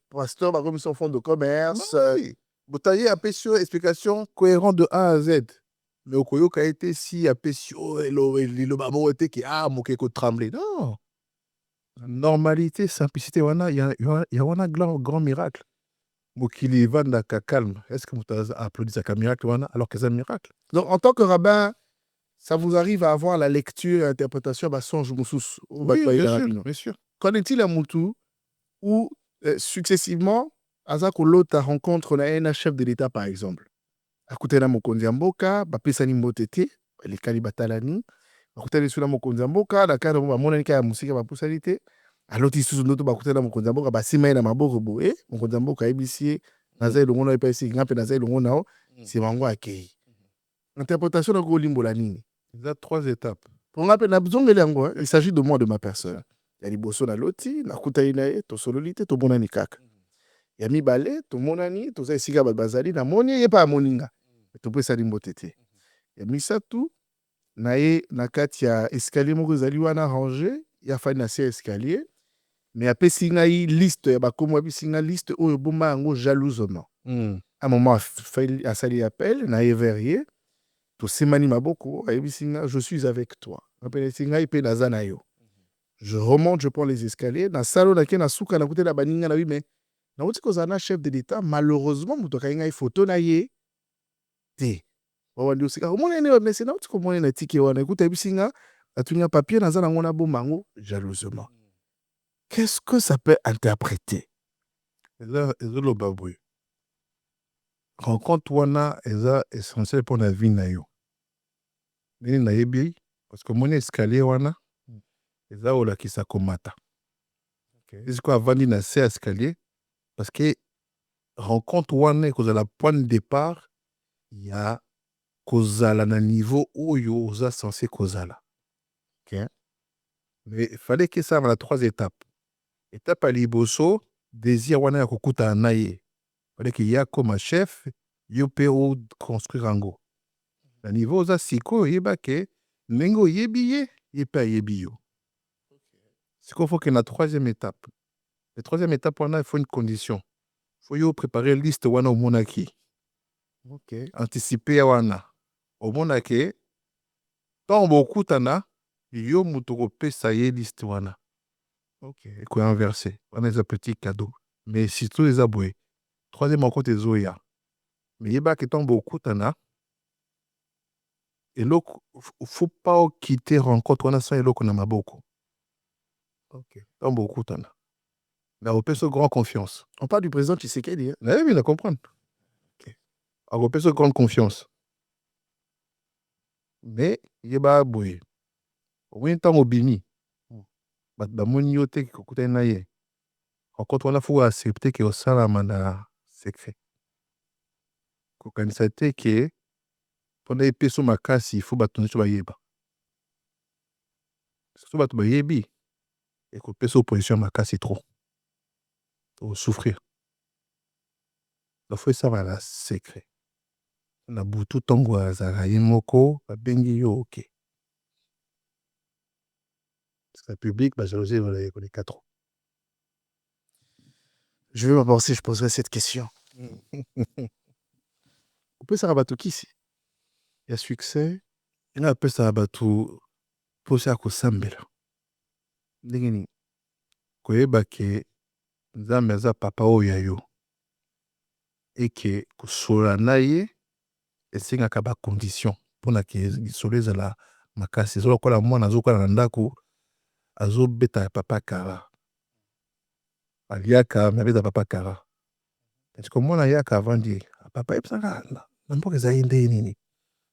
pasteur ba comme son fond de commerce. Botaye apesio explication cohérente de A à Z. Mais au koyo ka été si apesio le babo était qui moké ko trembler. Non. Normalité, simplicité wana il y a wana grand miracle. Mokili vanda ka calme. Est-ce que vous applaudissez à un miracle alors que c'est un miracle? Donc en tant que rabbin, ça vous arrive à avoir la lecture et l'interprétation de songe Moussous? Oui, bien sûr. Qu'en est-il à Moutou où successivement, Azako Lota rencontre un chef de l'État par exemple? À côté de Mokonzi Mboka, Bapesani Motete, les Kalibatalani, à côté de Sula Mokonzi Mboka, la cadre de Monanika Moussika Bapusalite, à l'autre issue de notre côté de Mokonzi Mboka, Basima na Maboko Boé, Mokonzi Mboka ABC, Nazaï Longo na EPC, Ngapé Nazaï Longo nao, c'est Mango Akei. Interprétation de Limbola nini. Il y a 3 étapes. Pour rappel, il s'agit de moi, de ma personne. Il y a les bosso na loti, na kutaina to sololite, to bonani kaka. Il y a mi balé, to monani, to za esika bazali, na moni, ye pa moninga. To pe sa limbo tete. Il y a mi ça tout, na ye, na kati ya escalier moko zali wana rangé, il y a fa na sia escalier. Mais après, singa yi liste, ya bakomo abi singa liste, oyo bomba yango jalousement. À un moment, a sali appel, na ye verrier, to semani maboko, ayebi singa, je suis avec toi. Appelé singa ipe na zana yo. Je remonte, je prends les escaliers. Dans le salon, na souka, na côté la baninga, na oui, mais na outi kozana chef de l'État, malheureusement, mutoka inga photo na ye, te. Wawandi osika, omona ene, mais c'est na outi komona na tike wana. Écoute, ayebi singa, atunya papier, na zana ngona bomango, jalousement. Qu'est-ce que ça peut interpréter? Eza lo baboué. Rencontre wana eza essentiel pour la vie na yo. Nini na yebi parce que mon escalier wana eza olakisa komata. Est-ce qu'on avandi na se escalier parce que rencontre wana kozala point de départ il y a kozala na niveau oyo oza censé kozala. OK? Mais il fallait que ça la 3 étapes. Étape à liboso désir wana ya kokuta na ye. Fallait qu'il y a comme chef yo pe o construire ango. Na niveau oza siko yeba ke nengo yebi ye yepa yebi yo. C'est qu'il faut que la 3e étape. La 3e étape, il faut une condition. Il faut préparer une liste wana au monaki. Ok. Anticiper wana. Au monaki, tant beaucoup tana, yo mutoko pesa ye liste wana. Ok. Et quoi inverser. On a des petits cadeaux. Mais surtout les aboués. 3e rencontre des zoya. Mais yeba que tant beaucoup tana. Et l'autre, faut pas quitter rencontre wana sans eloko na maboko. Ok. Tant beaucoup tana. La repère grande confiance. On parle du président Tshisekedi. Hein? Oui, oui, la comprendre. Okay. La repère grande confiance. Mais, il y a boy. Au moins, tant au bini. Ba moni yo te kokuta na ye. Rencontre wana faut accepter que au salama na secret. Ko kanisa te ke pona epeso makasi il faut batonner sur ba yeba. So ba to ba yebi. Et ko peso position makasi trop. Pour souffrir. Donc faut ça va la secret. Na butu tongo azara yimoko ba bengi yo ok. Parce que la public va jalouser les 4 ans. Je vais m'avancer, je poserai cette question. On peut s'arabato qui ici? Il y a succès. Il y a un peu s'arabato posé à Kosambela. Ndengeni. Koyeba ke nzambe aza papa oyo ya yo. Et que kosola na ye esengaka ba condition mpona ke lisolo ezala makasi ezo lokola mwana azokola na ndako azobeta papa kara aliaka me abeta papa kara parce que mwana yaka avandi papa yebisaka na mboka ezali nde nini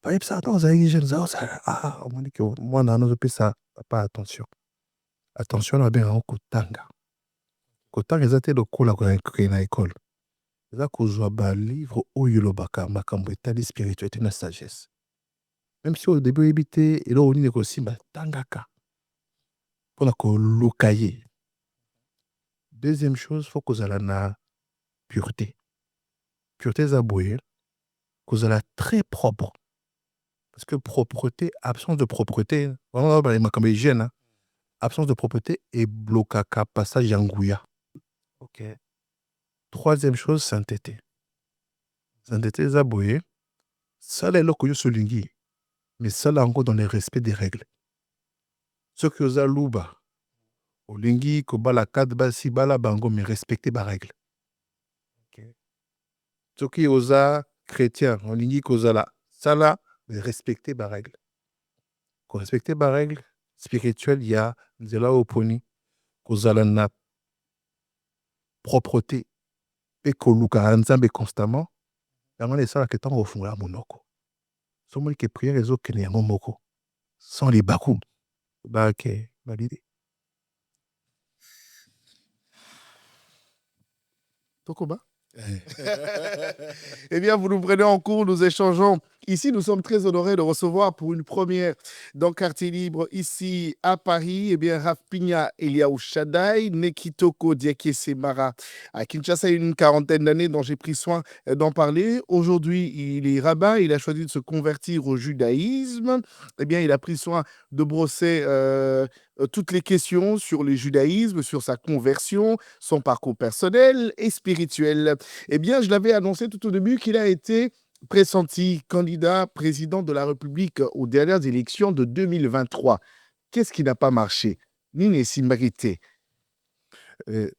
bayebisaka ntango ozalaki jeune ozala omoni ke mwana wana ozopesa papa attention na babengaka kotanga kotanga eza te lokola kokende na ekole eza kozwa balivre oyo elobaka makambo etali spiritualité na sagesse. Même si au début oyebi te eloko nini ekosimba tangaka mpona koluka ye. Deuxième chose faut kozala na pureté. Pureté eza boye kozala très propre. Parce que propreté, absence de propreté, vraiment makambo hygiène, absence de propreté eblokaka passage ya nguya. Ok. Troisième chose, sainteté. Sainteté eza boye sala eloko yo solingi mais sala yango dans le respect des règles. Soki oza luba olingi kobala kade basi bala bango mais respecter ba règle. Okay. Soki oza chrétien olingi kozala sala mais respecter ba règle. Ko respecter ba règle spirituelle ya nzela oponi kozala na propreté pe koluka nzambe constamment yango na esalaka ntango ofungola monoko. Somoni ke prière ezokende yango moko sans les bakum bake validé. Tokoba? Eh bien, vous nous prenez en cours, nous échangeons. Ici, nous sommes très honorés de recevoir pour une première dans Quartier Libre, ici à Paris, eh bien, Rafinha Eliaou Shaddai, Nekitoko Diakese Mara à Kinshasa, il y a une quarantaine d'années dont j'ai pris soin d'en parler. Aujourd'hui, il est rabbin, il a choisi de se convertir au judaïsme. Eh bien, il a pris soin de brosser toutes les questions sur le judaïsme, sur sa conversion, son parcours personnel et spirituel. Eh bien, je l'avais annoncé tout au début qu'il a été pressenti candidat président de la République aux dernières élections de 2023. Qu'est-ce qui n'a pas marché? Nine Simbarité,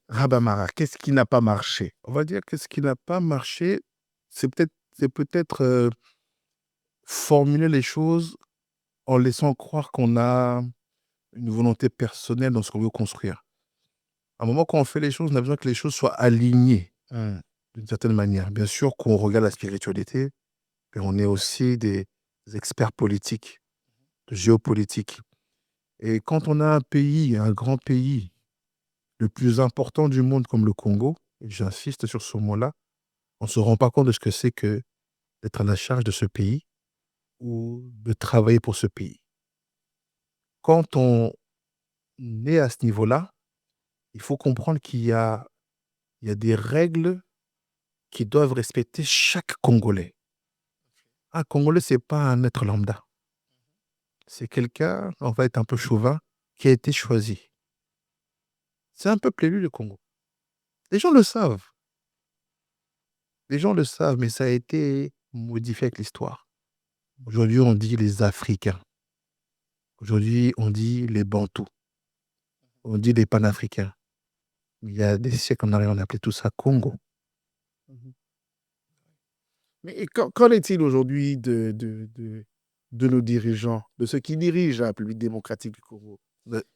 Rabamara, qu'est-ce qui n'a pas marché? On va dire que ce qui n'a pas marché, c'est peut-être formuler les choses en laissant croire qu'on a une volonté personnelle dans ce qu'on veut construire. À un moment, quand on fait les choses, on a besoin que les choses soient alignées d'une certaine manière. Bien sûr qu'on regarde la spiritualité, mais on est aussi des experts politiques, de géopolitique. Et quand on a un pays, un grand pays, le plus important du monde comme le Congo, et j'insiste sur ce mot-là, on ne se rend pas compte de ce que c'est que d'être à la charge de ce pays ou de travailler pour ce pays. Quand on est à ce niveau-là, il faut comprendre qu'il y a des règles qui doivent respecter chaque Congolais. Un Congolais, ce n'est pas un être lambda. C'est quelqu'un, on va être un peu chauvin, qui a été choisi. C'est un peuple élu, le Congo. Les gens le savent. Les gens le savent, mais ça a été modifié avec l'histoire. Aujourd'hui, on dit les Africains. Aujourd'hui, on dit les Bantous. On dit les Panafricains. Il y a des siècles en arrière, on appelait tout ça Congo. Mais qu'en est-il aujourd'hui de nos dirigeants, de ceux qui dirigent la République démocratique du Congo?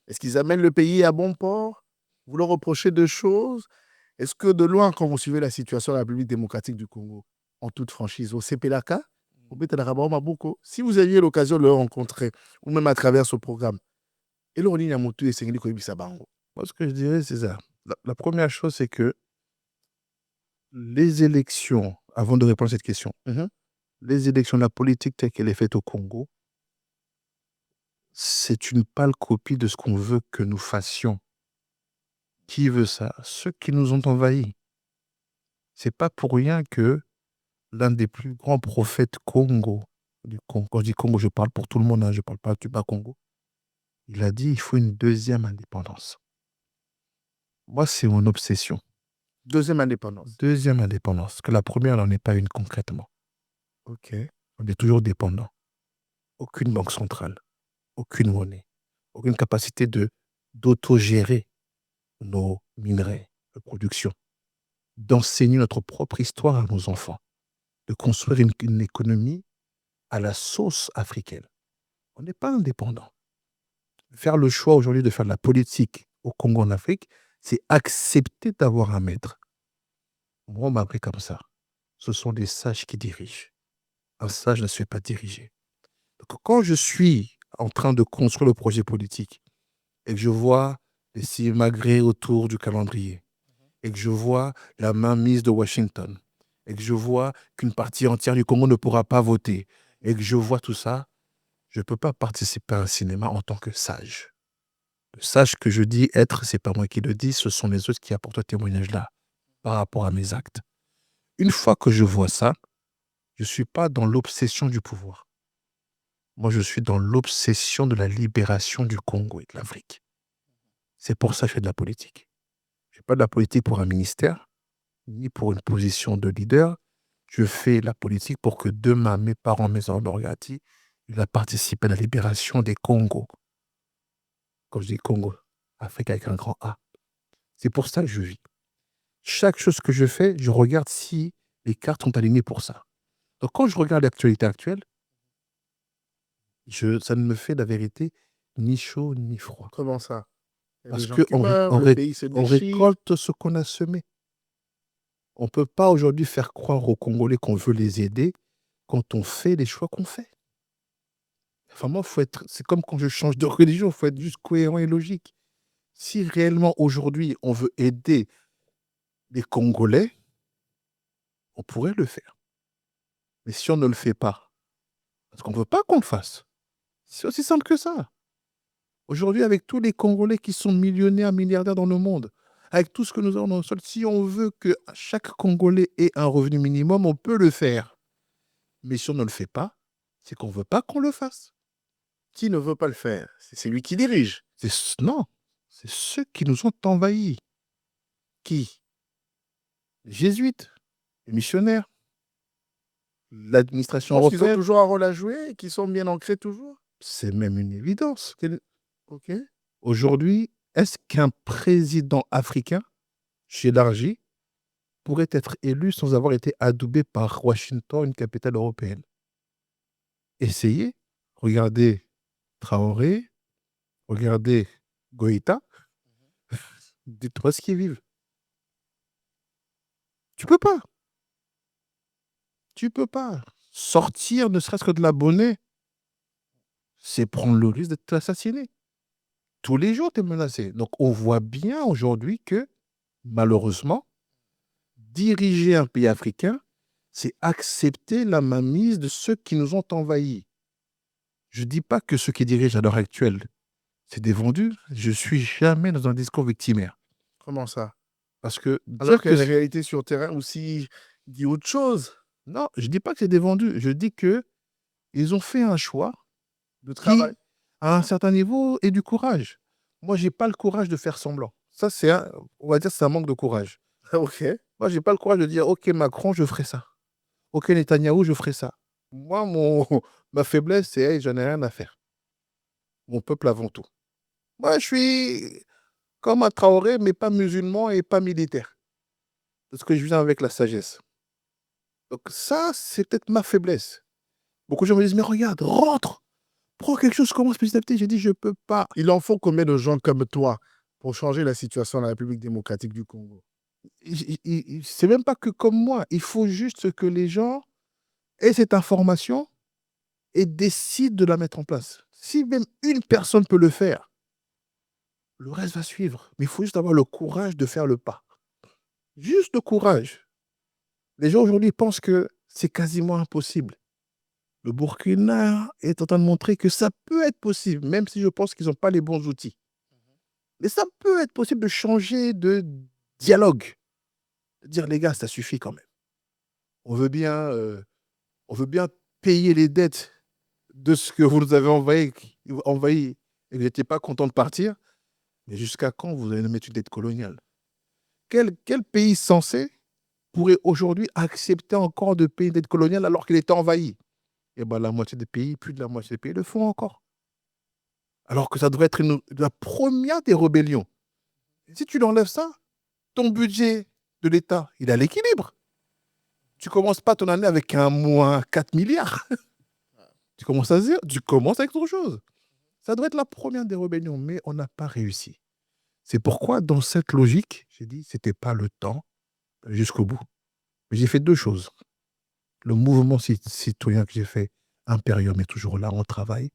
Est-ce qu'ils amènent le pays à bon port? Vous leur reprochez deux choses. Est-ce que de loin, quand vous suivez la situation de la République démocratique du Congo, en toute franchise, au CPLAK, au Betelarabaou Maboko, si vous aviez l'occasion de le rencontrer, ou même à travers ce programme, et l'Orni Yamutu et Sengeli Koyebi Sabango, Moi, ce que je dirais, c'est ça. La première chose, c'est que les élections, avant de répondre à cette question, les élections, la politique telle qu'elle est faite au Congo, c'est une pâle copie de ce qu'on veut que nous fassions. Qui veut ça? Ceux qui nous ont envahis. C'est pas pour rien que l'un des plus grands prophètes Congo, quand je dis Congo, je parle pour tout le monde, je ne parle pas du bas Congo, il a dit il faut une deuxième indépendance. Moi, c'est mon obsession. deuxième indépendance. Deuxième indépendance, parce que la première n'en est pas une concrètement. OK. On est toujours dépendant. Aucune banque centrale, aucune monnaie, aucune capacité d'autogérer nos minerais de production, d'enseigner notre propre histoire à nos enfants, de construire une économie à la sauce africaine. On n'est pas indépendant. Faire le choix aujourd'hui de faire de la politique au Congo, en Afrique, c'est accepter d'avoir un maître. Moi, on m'a appris comme ça. Ce sont des sages qui dirigent. Un sage ne se fait pas diriger. Donc, quand je suis en train de construire le projet politique et que je vois les simagrées autour du calendrier et que je vois la mainmise de Washington et que je vois qu'une partie entière du Congo ne pourra pas voter et que je vois tout ça, je ne peux pas participer à un cinéma en tant que sage. Le sage que je dis être, ce n'est pas moi qui le dis, ce sont les autres qui apportent ce témoignage-là par rapport à mes actes. Une fois que je vois ça, je ne suis pas dans l'obsession du pouvoir. Moi, je suis dans l'obsession de la libération du Congo et de l'Afrique. C'est pour ça que je fais de la politique. Je ne fais pas de la politique pour un ministère, ni pour une position de leader. Je fais la politique pour que demain, mes parents, mes enfants, regardent, ils vont participer à la libération des Congos. Quand je dis Congo, Afrique avec un grand A. C'est pour ça que je vis. Chaque chose que je fais, je regarde si les cartes sont alignées pour ça. Donc quand je regarde l'actualité actuelle, ça ne me fait la vérité ni chaud ni froid. Comment ça? Parce qu'on récolte ce qu'on a semé. On ne peut pas aujourd'hui faire croire aux Congolais qu'on veut les aider quand on fait les choix qu'on fait. Enfin, moi, c'est comme quand je change de religion, il faut être juste cohérent et logique. Si réellement aujourd'hui on veut aider les Congolais, on pourrait le faire. Mais si on ne le fait pas, parce qu'on ne veut pas qu'on le fasse, c'est aussi simple que ça. Aujourd'hui, avec tous les Congolais qui sont millionnaires, milliardaires dans le monde, avec tout ce que nous avons dans le sol, si on veut que chaque Congolais ait un revenu minimum, on peut le faire. Mais si on ne le fait pas, c'est qu'on ne veut pas qu'on le fasse. Qui ne veut pas le faire? C'est lui qui dirige. Non, c'est ceux qui nous ont envahis. Qui? Les jésuites, les missionnaires, l'administration Je pense qu'ils ont européenne. toujours un rôle à jouer et qu'ils sont bien ancrés toujours. C'est même une évidence. Ok. Aujourd'hui, est-ce qu'un président africain, j'élargis, pourrait être élu sans avoir été adoubé par Washington, une capitale européenne? Essayez. Regardez Traoré, regardez Goïta. Dites-moi ce qu'ils vivent. Tu peux pas. Tu peux pas. Sortir ne serait-ce que de la monnaie, c'est prendre le risque d'être assassiné. Tous les jours, tu es menacé. Donc, on voit bien aujourd'hui que, malheureusement, diriger un pays africain, c'est accepter la mainmise de ceux qui nous ont envahis. Je ne dis pas que ceux qui dirigent à l'heure actuelle, c'est des vendus. Je ne suis jamais dans un discours victimaire. Comment ça? Parce que Alors dire qu'il y a que... une réalité sur le terrain aussi dit autre chose. Non, je ne dis pas que c'est des vendus. Je dis qu'ils ont fait un choix De qui, travail. à un certain niveau, est du courage. Moi, je n'ai pas le courage de faire semblant. Ça, on va dire, c'est un manque de courage. Ok. Moi, je n'ai pas le courage de dire, OK, Macron, je ferai ça. OK, Netanyahou, je ferai ça. Moi, ma faiblesse, c'est, hey, j'en ai rien à faire. Mon peuple avant tout. Moi, je suis comme un Traoré, mais pas musulman et pas militaire. Parce que je viens avec la sagesse. Donc ça, c'est peut-être ma faiblesse. Beaucoup de gens me disent, mais regarde, rentre, prends quelque chose, commence petit à petit. J'ai dit, je ne peux pas. Il en faut combien de gens comme toi pour changer la situation dans la République démocratique du Congo? C'est même pas que comme moi. Il faut juste que les gens aient cette information et décident de la mettre en place. Si même une personne peut le faire, le reste va suivre. Mais il faut juste avoir le courage de faire le pas. Juste le courage. Les gens aujourd'hui pensent que c'est quasiment impossible. Le Burkina est en train de montrer que ça peut être possible, même si je pense qu'ils n'ont pas les bons outils. Mais ça peut être possible de changer de dialogue. De dire, les gars, ça suffit quand même. On veut bien payer les dettes de ce que vous nous avez envahi et que vous n'étiez pas content de partir. Mais jusqu'à quand vous allez nous mettre une dette coloniale? Quel pays censé pourrait aujourd'hui accepter encore de payer une dette coloniale alors qu'il était envahi? Eh bien, la moitié des pays, plus de la moitié des pays le font encore. Alors que ça devrait être la première des rébellions. Et si tu l'enlèves ça, ton budget de l'État, il est à l'équilibre. Tu ne commences pas ton année avec un moins 4 milliards. Tu commences à zéro, tu commences avec autre chose. Ça doit être la première des rébellions, mais on n'a pas réussi. C'est pourquoi, dans cette logique, j'ai dit, ce n'était pas le temps d'aller jusqu'au bout. Mais j'ai fait deux choses. Le mouvement citoyen que j'ai fait, Imperium, est toujours là, on travaille.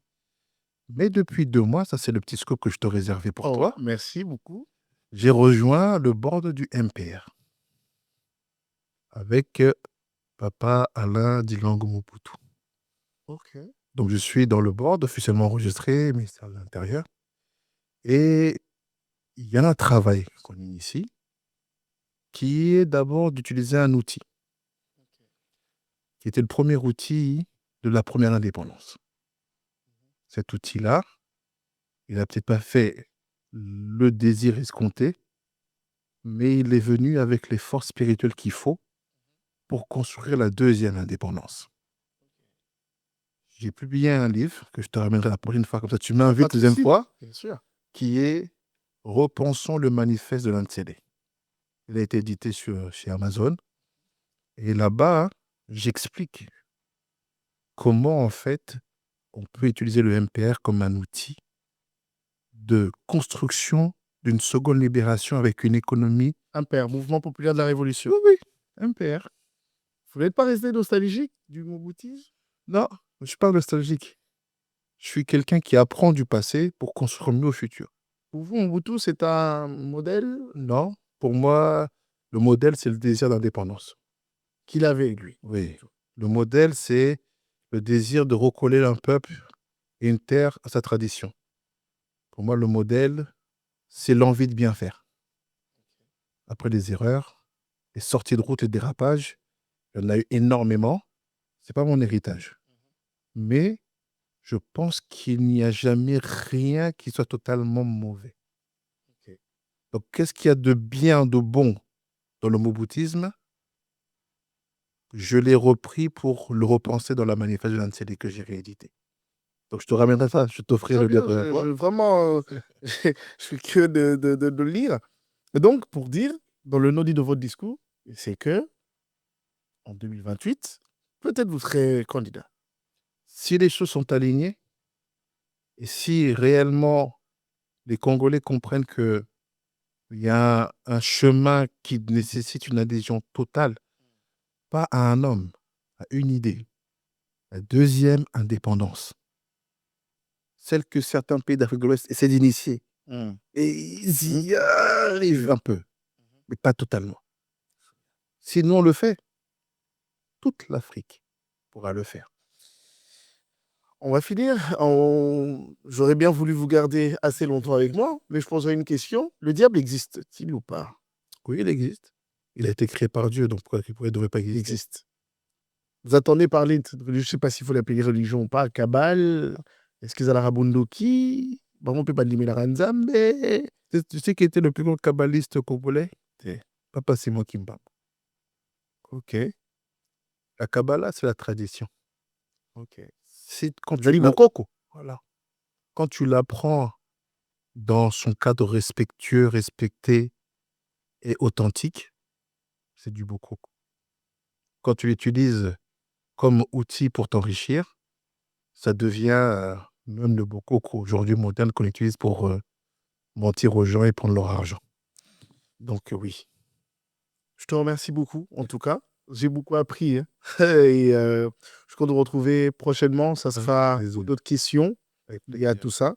Mais depuis 2 mois, ça c'est le petit scoop que je te réservais pour toi, Merci beaucoup. j'ai rejoint le board du MPR avec Papa Alain Dilango Mobutu. Ok. Donc je suis dans le board, officiellement enregistré, ministère de l'Intérieur. Et il y a un travail qu'on initie qui est d'abord d'utiliser un outil qui était le premier outil de la première indépendance. Cet outil-là, il n'a peut-être pas fait le désir escompté, mais il est venu avec les forces spirituelles qu'il faut pour construire la deuxième indépendance. J'ai publié un livre que je te ramènerai la prochaine fois, comme ça tu m'invites la deuxième fois, Bien sûr. qui est Repensons le manifeste de l'Antsele. Il a été édité chez Amazon. Et là-bas, j'explique comment, en fait, on peut utiliser le MPR comme un outil de construction d'une seconde libération avec une économie. MPR, Mouvement populaire de la Révolution. Oui, MPR. Vous n'êtes pas resté nostalgique du Mobutisme? Non, je ne suis pas nostalgique. Je suis quelqu'un qui apprend du passé pour construire mieux au futur. Pour vous, Mobutu, c'est un modèle Non, pour moi, le modèle, c'est le désir d'indépendance. qu'il avait, lui. Oui. Le modèle, c'est le désir de recoller un peuple et une terre à sa tradition. Pour moi, le modèle, c'est l'envie de bien faire. Après les erreurs, les sorties de route et dérapages, il y en a eu énormément. Ce n'est pas mon héritage. Mais je pense qu'il n'y a jamais rien qui soit totalement mauvais. Donc, qu'est-ce qu'il y a de bien, de bon dans le moboutisme? Je l'ai repris pour le repenser dans la manifeste de l'Anseli que j'ai réédité. Donc, je te ramènerai ça, je t'offrirai le livre. Vraiment, je suis curieux de le lire. Et donc, pour dire, dans le non-dit de votre discours, c'est que en 2028, peut-être vous serez candidat. Si les choses sont alignées, et si réellement les Congolais comprennent qu'il y a un chemin qui nécessite une adhésion totale, pas à un homme, à une idée. La deuxième indépendance, celle que certains pays d'Afrique de l'Ouest essaient d'initier. Et ils y arrivent un peu, mais pas totalement. Si nous on le fait, toute l'Afrique pourra le faire. On va finir. J'aurais bien voulu vous garder assez longtemps avec moi, mais je poserai une question. Le diable existe-t-il ou pas? Oui, il existe. Il a été créé par Dieu, donc pourquoi il ne devrait pas exister? Il existe. Vous attendez parler de, je ne sais pas s'il faut l'appeler religion ou pas, Kabbale, est-ce que la Rabundoki, on ne peut pas dire la Ranzambe. Tu sais qui était le plus grand kabbaliste congolais? Papa Simon Kimba. Ok. La Kabbalah, c'est la tradition. Ok. C'est quand voilà. Quand tu l'apprends dans son cadre respectueux, respecté et authentique, c'est du Bokoko. Quand tu l'utilises comme outil pour t'enrichir, ça devient même le Bokoko aujourd'hui moderne qu'on utilise pour mentir aux gens et prendre leur argent. Donc oui. Je te remercie beaucoup, en tout cas. J'ai beaucoup appris. Hein. Et je compte vous retrouver prochainement. Ça sera d'autres questions. Il y a tout ça.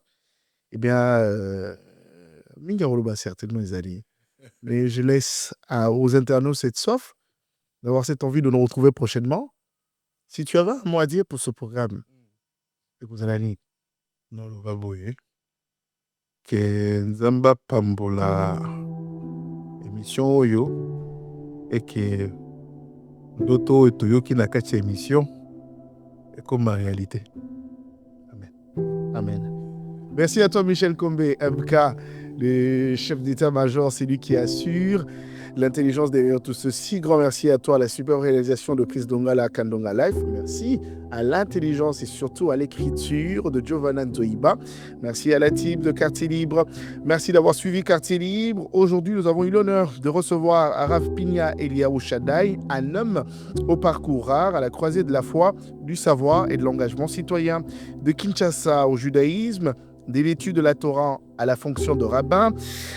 Eh bien, Mingaroloba, certainement, les alliés. Mais je laisse aux internautes cette soif d'avoir cette envie de nous retrouver prochainement. Si tu avais un mot à dire pour ce programme, vous allez non, le Baboye. Que Nzamba Pambola émission Oyo et que Doto et Toyoki na kati émission et comme ma réalité. Amen. Amen. Merci à toi, Michel Kombe, MK, le chef d'état-major, c'est lui qui assure l'intelligence derrière tout ceci. Grand merci à toi, la super réalisation de Prise Dongala Kandonga Life. Merci à l'intelligence et surtout à l'écriture de Giovanna Ntoiba. Merci à la team de Quartier Libre. Merci d'avoir suivi Quartier Libre. Aujourd'hui, nous avons eu l'honneur de recevoir Rav Pina Eliaou Shaddai, un homme au parcours rare, à la croisée de la foi, du savoir et de l'engagement citoyen. De Kinshasa au judaïsme, de l'étude de la Torah à la fonction de rabbin,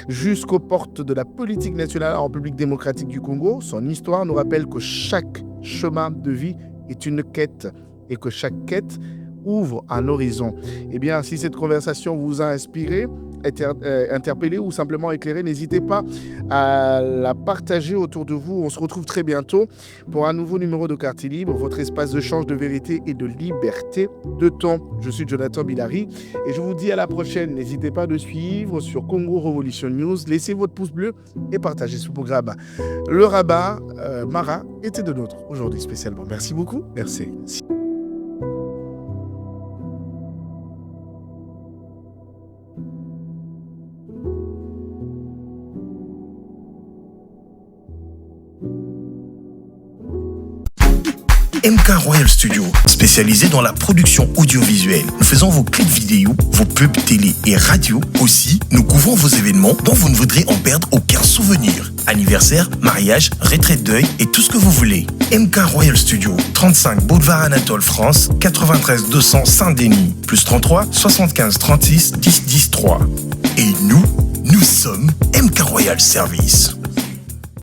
jusqu'aux portes de la politique nationale en République démocratique du Congo, son histoire nous rappelle que chaque chemin de vie est une quête et que chaque quête ouvre un horizon. Eh bien, si cette conversation vous a inspiré, interpellé ou simplement éclairé, n'hésitez pas à la partager autour de vous. On se retrouve très bientôt pour un nouveau numéro de Quartier Libre, votre espace d'échange de vérité et de liberté de ton. Je suis Jonathan Bilary et je vous dis à la prochaine. N'hésitez pas de suivre sur Congo Revolution News. Laissez votre pouce bleu et partagez ce programme. Le rabbin Mara était de nôtre aujourd'hui spécialement. Merci beaucoup. Merci. MK Royal Studio, spécialisé dans la production audiovisuelle. Nous faisons vos clips vidéo, vos pubs télé et radio. Aussi, nous couvrons vos événements dont vous ne voudrez en perdre aucun souvenir. Anniversaire, mariage, retraite deuil et tout ce que vous voulez. MK Royal Studio, 35 Boulevard Anatole France, 93 200 Saint-Denis, plus 33 75 36 10 10 3. Et nous sommes MK Royal Service.